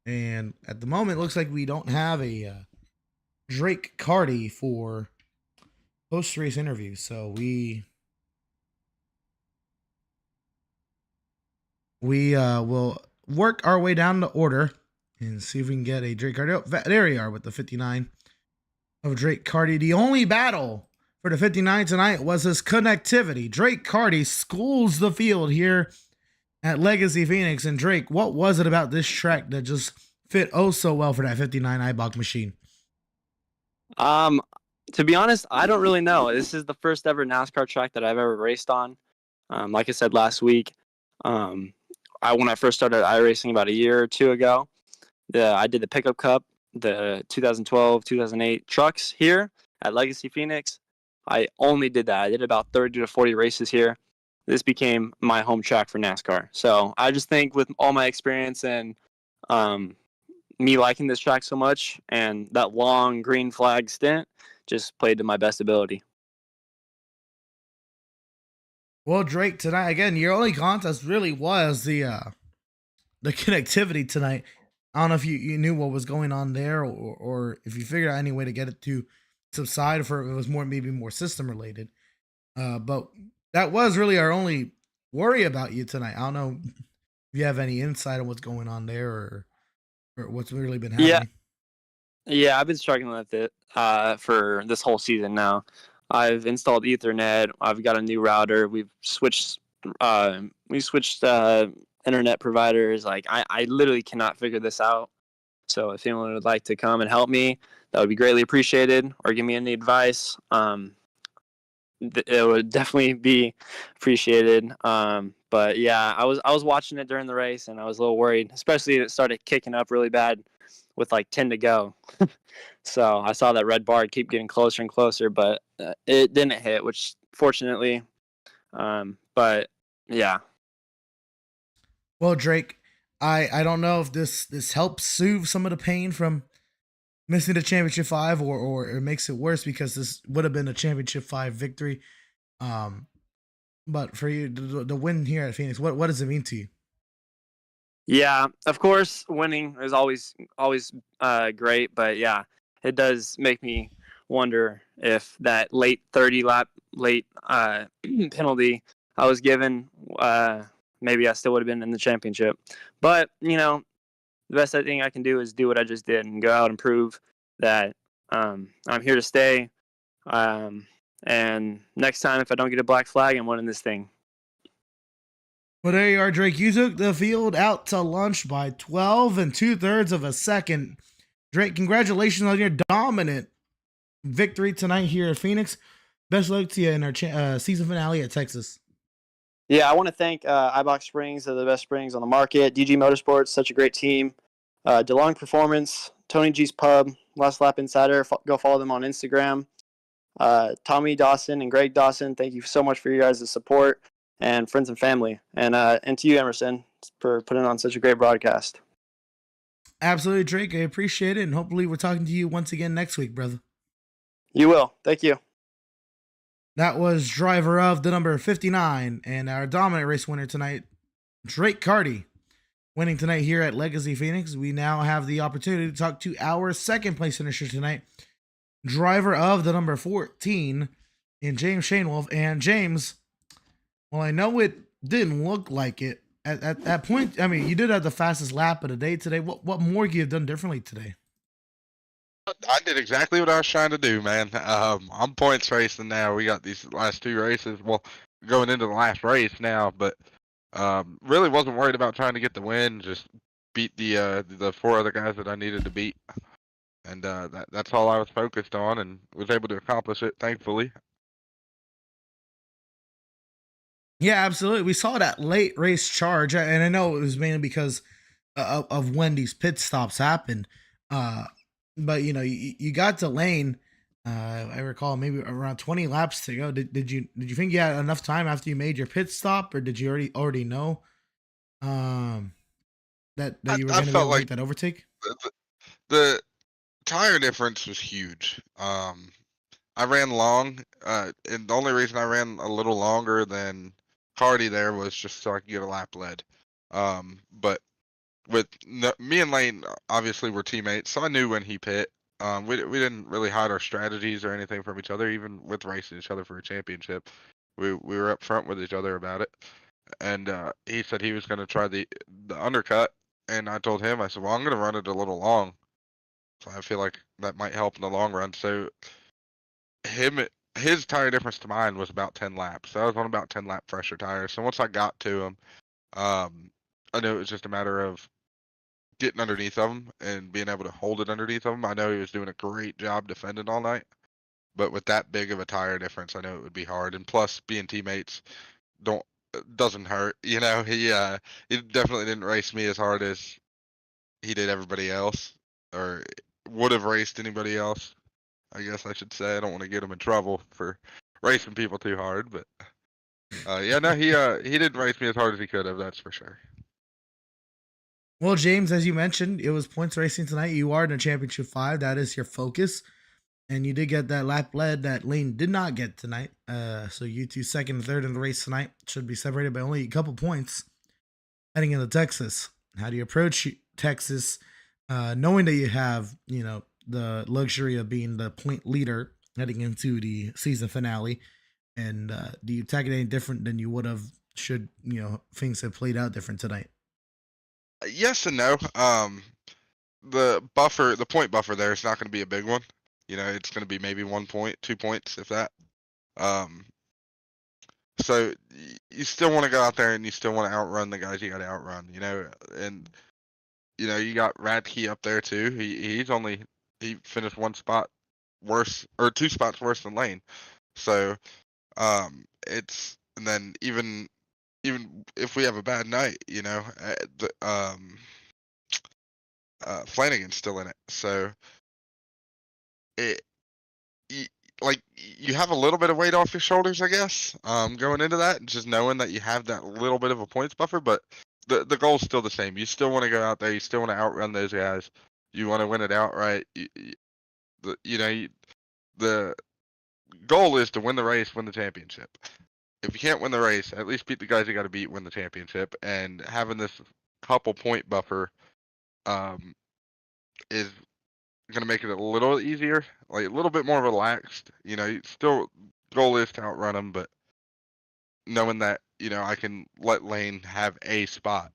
And at the moment, it looks like we don't have a Drake Carty for post-race interviews. So we will work our way down the order and see if we can get a Drake Carty. Oh, there we are with the 59 of Drake Carty. The only battle for the 59 tonight was his connectivity. Drake Carty schools the field here at Legacy Phoenix. And Drake, what was it about this track that just fit oh so well for that 59 Eibach machine? To be honest, I don't really know. This is the first ever NASCAR track that I've ever raced on. Like I said last week, when I first started iRacing about a year or two ago, I did the Pickup Cup, the 2012, 2008 trucks here at Legacy Phoenix. I only did that. I did about 30 to 40 races here. This became my home track for NASCAR. So I just think with all my experience and me liking this track so much and that long green flag stint just played to my best ability. Well, Drake, tonight, again, your only contest really was the connectivity tonight. I don't know if you knew what was going on there or if you figured out any way to get it to subside for it was maybe more system related. But that was really our only worry about you tonight. I don't know if you have any insight on what's going on there or what's really been happening. Yeah, I've been struggling with it for this whole season now. I've installed Ethernet. I've got a new router. We've switched internet providers. Like I literally cannot figure this out. So if anyone would like to come and help me, that would be greatly appreciated. Or give me any advice. It would definitely be appreciated. But yeah, I was watching it during the race, and I was a little worried, especially it started kicking up really bad with like 10 to go. So I saw that red bar keep getting closer and closer, but it didn't hit, which fortunately. But yeah. Well, Drake, I don't know if this helps soothe some of the pain from missing the championship 5, or it makes it worse because this would have been a championship 5 victory. Um, but for you, the win here at Phoenix, what does it mean to you? Yeah, of course, winning is always great, but yeah, it does make me wonder if that late 30 lap penalty I was given, maybe I still would have been in the championship. But the best thing I can do is do what I just did and go out and prove that I'm here to stay. And next time, if I don't get a black flag, I'm winning this thing. Well, there you are, Drake. You took the field out to lunch by 12 and 2/3 of a second. Drake, congratulations on your dominant victory tonight here at Phoenix. Best luck to you in our season finale at Texas. Yeah, I want to thank iBox Springs. They're the best springs on the market. DG Motorsports, such a great team. DeLong Performance, Tony G's Pub, Last Lap Insider. Go follow them on Instagram. Tommy Dawson and Greg Dawson, thank you so much for your guys' support, and friends and family. And to you, Emerson, for putting on such a great broadcast. Absolutely, Drake. I appreciate it, and hopefully we're talking to you once again next week, brother. You will. Thank you. That was driver of the number 59 and our dominant race winner tonight, Drake Carty, winning tonight here at Legacy Phoenix. We now have the opportunity to talk to our second place finisher tonight, driver of the number 14 in James Shainwolf. And James, well, I know it didn't look like it at that point. I mean, you did have the fastest lap of the day today. What more could you have done differently today? I did exactly what I was trying to do, man. I'm points racing now. We got these last 2 races. Well, going into the last race now, but really wasn't worried about trying to get the win. Just beat the 4 other guys that I needed to beat, and that's all I was focused on, and was able to accomplish it, thankfully. Yeah, absolutely. We saw that late race charge, and I know it was mainly because of when these pit stops happened. But you got to lane. I recall maybe around 20 laps to go. Did you think you had enough time after you made your pit stop, or did you already know that you were going to be able to make that overtake? The tire difference was huge. I ran long, and the only reason I ran a little longer than Hardy there was just so I could get a lap led. But with me and Lane, obviously we're teammates, so I knew when he pit. We didn't really hide our strategies or anything from each other, even with racing each other for a championship. We were up front with each other about it. And he said he was going to try the undercut, and I told him, I said, well, I'm going to run it a little long. So I feel like that might help in the long run. So his tire difference to mine was about 10 laps. So I was on about 10 lap fresher tires. So once I got to him, I knew it was just a matter of getting underneath of him and being able to hold it underneath of him. I know he was doing a great job defending all night, but with that big of a tire difference, I know it would be hard. And plus, being teammates doesn't hurt. He definitely didn't race me as hard as he did everybody else, or would have raced anybody else. I guess I should say. I don't want to get him in trouble for racing people too hard, but he didn't race me as hard as he could have. That's for sure. Well, James, as you mentioned, it was points racing tonight. You are in the championship 5. That is your focus. And you did get that lap led that Lane did not get tonight. So you two second and third in the race tonight should be separated by only a couple points heading into Texas. How do you approach Texas knowing that you have, the luxury of being the point leader heading into the season finale? And do you attack it any different than you would have should, things have played out different tonight? Yes and no. The point buffer there is not going to be a big one. It's going to be maybe 1 point, 2 points, if that. So you still want to go out there and you still want to outrun the guys you got to outrun, and you got Radke up there too. He finished 1 spot worse, or 2 spots worse than Lane. So and then even if we have a bad night, Flanagan's still in it. So it y- like you have a little bit of weight off your shoulders, I guess, going into that, just knowing that you have that little bit of a points buffer. But the goal's still the same. You still want to go out there. You still want to outrun those guys. You want to win it outright. The goal is to win the race, win the championship. If you can't win the race, at least beat the guys you got to beat, win the championship. And having this couple point buffer is going to make it a little easier, like a little bit more relaxed. Still goal is to outrun them, but knowing that I can let Lane have a spot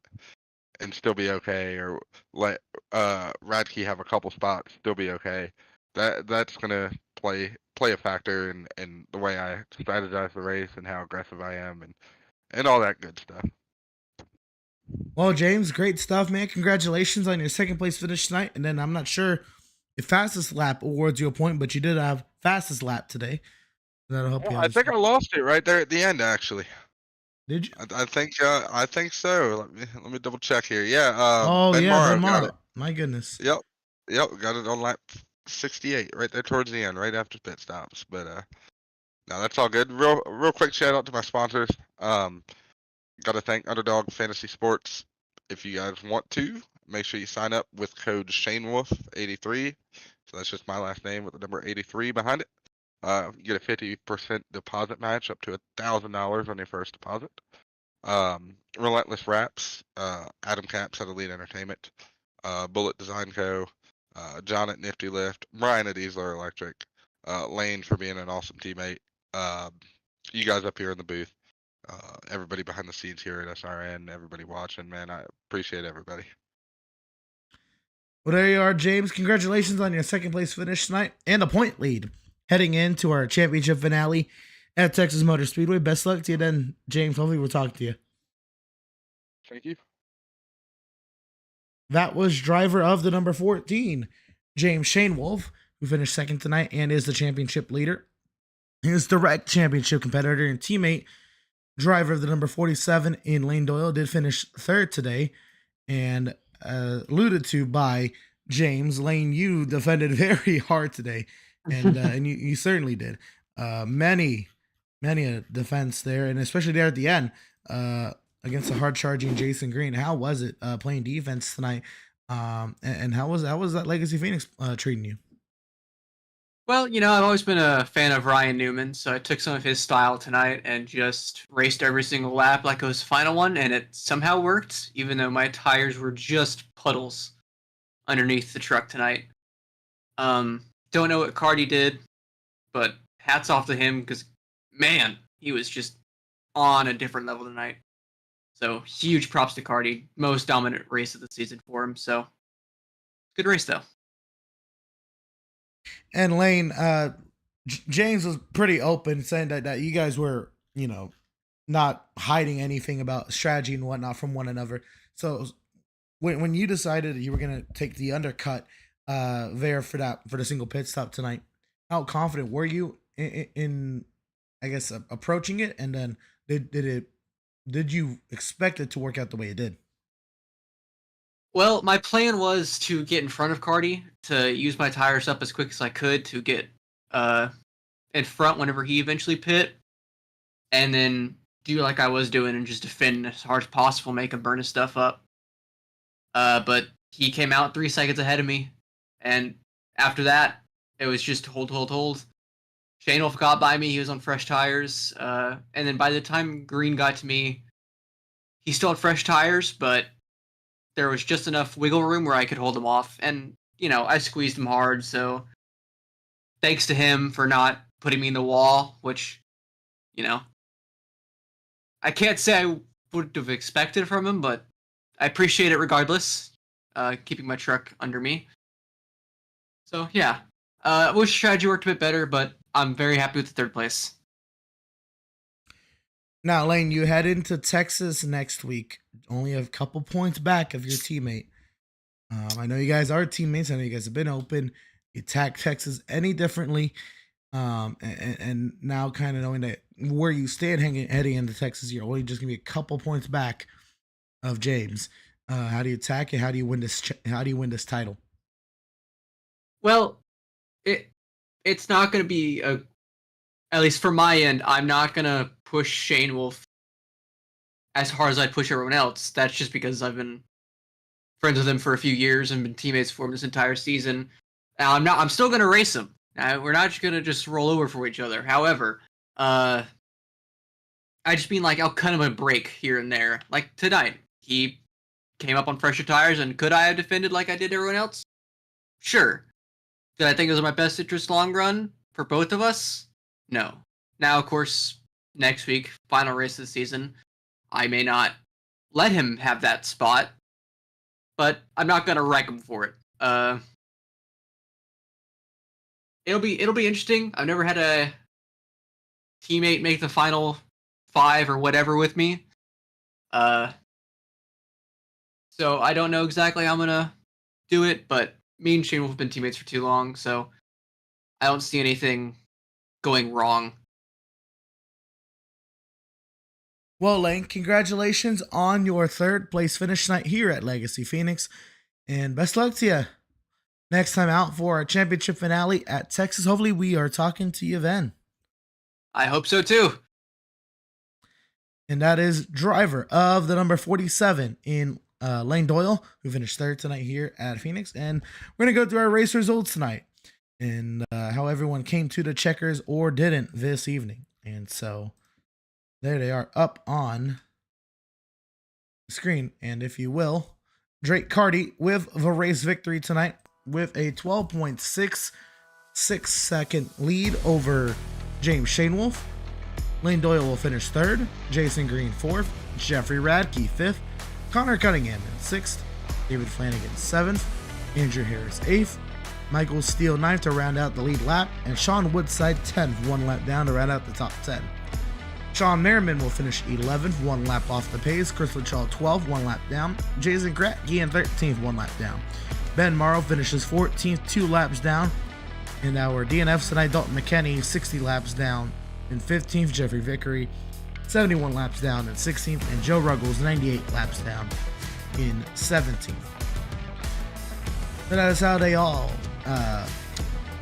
and still be okay, or let Radke have a couple spots, still be okay. That's gonna play a factor in the way I strategize the race and how aggressive I am and all that good stuff. Well, James, great stuff, man. Congratulations on your second place finish tonight. And then I'm not sure if fastest lap awards you a point, but you did have fastest lap today. That'll help you out. I think I lost it right there at the end, actually. Did you? I think so. Let me double check here. Yeah. Oh, Ben yeah, Morrow Ben got Morrow. it. My goodness. Yep. Got it on lap 68, right there towards the end, right after pit stops. But no, that's all good. Real quick shout out to my sponsors. Got to thank Underdog Fantasy Sports. If you guys want to, make sure you sign up with code ShaneWolf83. So that's just my last name with the number 83 behind it. You get a 50% deposit match up to $1,000 on your first deposit. Relentless Wraps, Adam Caps at Elite Entertainment, Bullet Design Co., John at Nifty Lift, Brian at Easler Electric, Lane for being an awesome teammate, you guys up here in the booth, everybody behind the scenes here at SRN, everybody watching, man, I appreciate everybody. Well, there you are, James. Congratulations on your second place finish tonight and a point lead heading into our championship finale at Texas Motor Speedway. Best luck to you then, James. Hopefully we'll talk to you. Thank you. That was driver of the number 14, James Shane Wolf, who finished second tonight and is the championship leader. His direct championship competitor and teammate, driver of the number 47 in Lane Doyle, did finish third today, and alluded to by James, Lane, you defended very hard today, and you certainly did. Many a defense there, and especially there at the end against the hard charging Jason Green. How was it playing defense tonight? And how was that Legacy Phoenix treating you? Well, I've always been a fan of Ryan Newman, so I took some of his style tonight and just raced every single lap like it was the final one, and it somehow worked, even though my tires were just puddles underneath the truck tonight. Don't know what Cardi did, but hats off to him, because, man, he was just on a different level tonight. So, huge props to Cardi. Most dominant race of the season for him, so good race, though. And Lane, James was pretty open, saying that you guys were, not hiding anything about strategy and whatnot from one another. So when you decided that you were going to take the undercut there for the single pit stop tonight, how confident were you in I guess approaching it? And then did you expect it to work out the way it did? Well, my plan was to get in front of Cardi, to use my tires up as quick as I could to get in front whenever he eventually pit, and then do like I was doing and just defend as hard as possible, make him burn his stuff up. But he came out 3 seconds ahead of me, and after that, it was just hold. Shane Wolf got by me, he was on fresh tires, and then by the time Green got to me, he still had fresh tires, but there was just enough wiggle room where I could hold him off. And, I squeezed him hard, so thanks to him for not putting me in the wall, which, I can't say I would have expected from him, but I appreciate it regardless, keeping my truck under me. So, yeah. I wish strategy worked a bit better, but I'm very happy with the third place. Now, Lane, you head into Texas next week, only a couple points back of your teammate. I know you guys are teammates. I know you guys have been open. You attack Texas any differently, and now kind of knowing that where you stand heading into Texas, you're only just gonna be a couple points back of James. How do you attack it? How do you win this? How do you win this title? Well, it's not going to be at least for my end. I'm not going to push Shane Wolf as hard as I'd push everyone else. That's just because I've been friends with him for a few years and been teammates for him this entire season. Now I'm still going to race him. We're not going to just roll over for each other. However, I just mean like I'll cut him a break here and there. Like tonight, he came up on fresher tires, and could I have defended like I did everyone else? Sure. Did I think it was in my best interest long run for both of us? No. Now, of course, next week, final race of the season, I may not let him have that spot, but I'm not gonna wreck him for it. It'll be interesting. I've never had a teammate make the final 5 or whatever with me. So I don't know exactly how I'm gonna do it, but me and Shane have been teammates for too long, so I don't see anything going wrong. Well, Lane, congratulations on your 3rd place finish tonight here at Legacy Phoenix, and best luck to you next time out for our championship finale at Texas. Hopefully we are talking to you then. I hope so too. And that is driver of the number 47 in Lane Doyle, who finished 3rd tonight here at Phoenix. And we're going to go through our race results tonight and how everyone came to the checkers or didn't this evening. And so there they are up on the screen. And if you will, Drake Carty with the race victory tonight with a 12.66 second lead over James Shanewolf. Lane Doyle will finish 3rd, Jason Green 4th, Jeffrey Radke 5th, Connor Cunningham in 6th, David Flanagan 7th, Andrew Harris 8th, Michael Steele 9th to round out the lead lap, and Sean Woodside 10th, 1 lap down to round out the top 10. Sean Merriman will finish 11th, 1 lap off the pace, Chris Lachaw 12th, 1 lap down, Jason Kratke in 13th, 1 lap down. Ben Morrow finishes 14th, 2 laps down, and our DNFs tonight, Dalton McKenney 60 laps down in 15th, Jeffrey Vickery 71 laps down in 16th, and Joe Ruggles 98 laps down in 17th. But that is how they all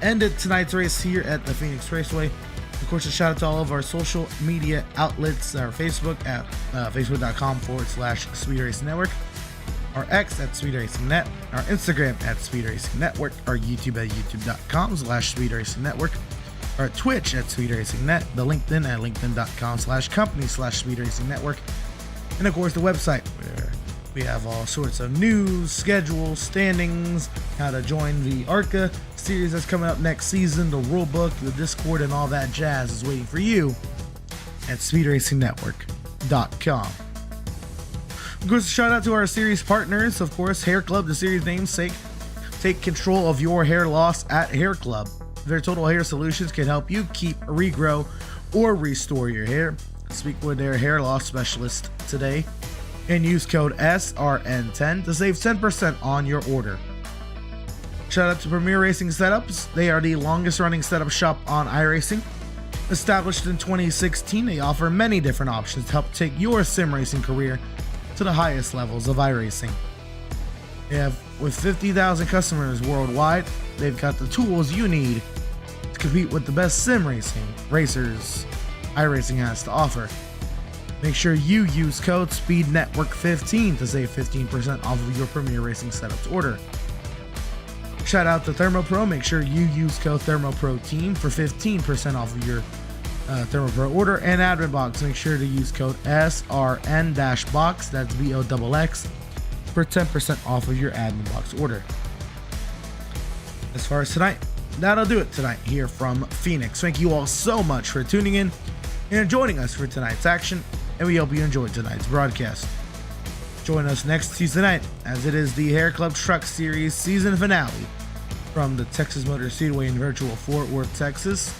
ended tonight's race here at the Phoenix Raceway. Of course, a shout out to all of our social media outlets, our Facebook at facebook.com/Speed Racing Network, our X at Speed Racing Net, our Instagram at Speed Racing Network, our YouTube at youtube.com/Speed Racing Network, our Twitch at Speed Racing Net, the LinkedIn at linkedin.com/company/Speed Racing Network, and of course the website where we have all sorts of news, schedules, standings, how to join the ARCA series that's coming up next season, the rulebook, the Discord, and all that jazz is waiting for you at speedracingnetwork.com. Of course, a shout out to our series partners, of course, HairClub, the series namesake. Take control of your hair loss at HairClub. Their total hair solutions can help you keep, regrow, or restore your hair. Speak with their hair loss specialist today and use code SRN10 to save 10% on your order. Shout out to Premier Racing Setups. They are the longest running setup shop on iRacing. Established in 2016, they offer many different options to help take your sim racing career to the highest levels of iRacing. They have, with 50,000 customers worldwide, they've got the tools you need to compete with the best sim racing racers iRacing has to offer. Make sure you use code SPEEDNETWORK15 to save 15% off of your Premier Racing Setups order. Shout out to ThermoPro. Make sure you use code ThermoProTeam for 15% off of your ThermoPro order. And Admin Box, make sure to use code SRN-box, that's BOXX, for 10% off of your Admin Box order. As far as tonight, that'll do it tonight here from Phoenix. Thank you all so much for tuning in and joining us for tonight's action, and we hope you enjoyed tonight's broadcast. Join us next Tuesday night as it is the HairClub Truck Series season finale from the Texas Motor Speedway in virtual Fort Worth, Texas.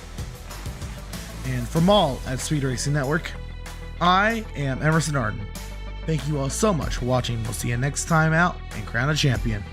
And from all at Speed Racing Network, I am Emerson Arden. Thank you all so much for watching. We'll see you next time out and crown a champion.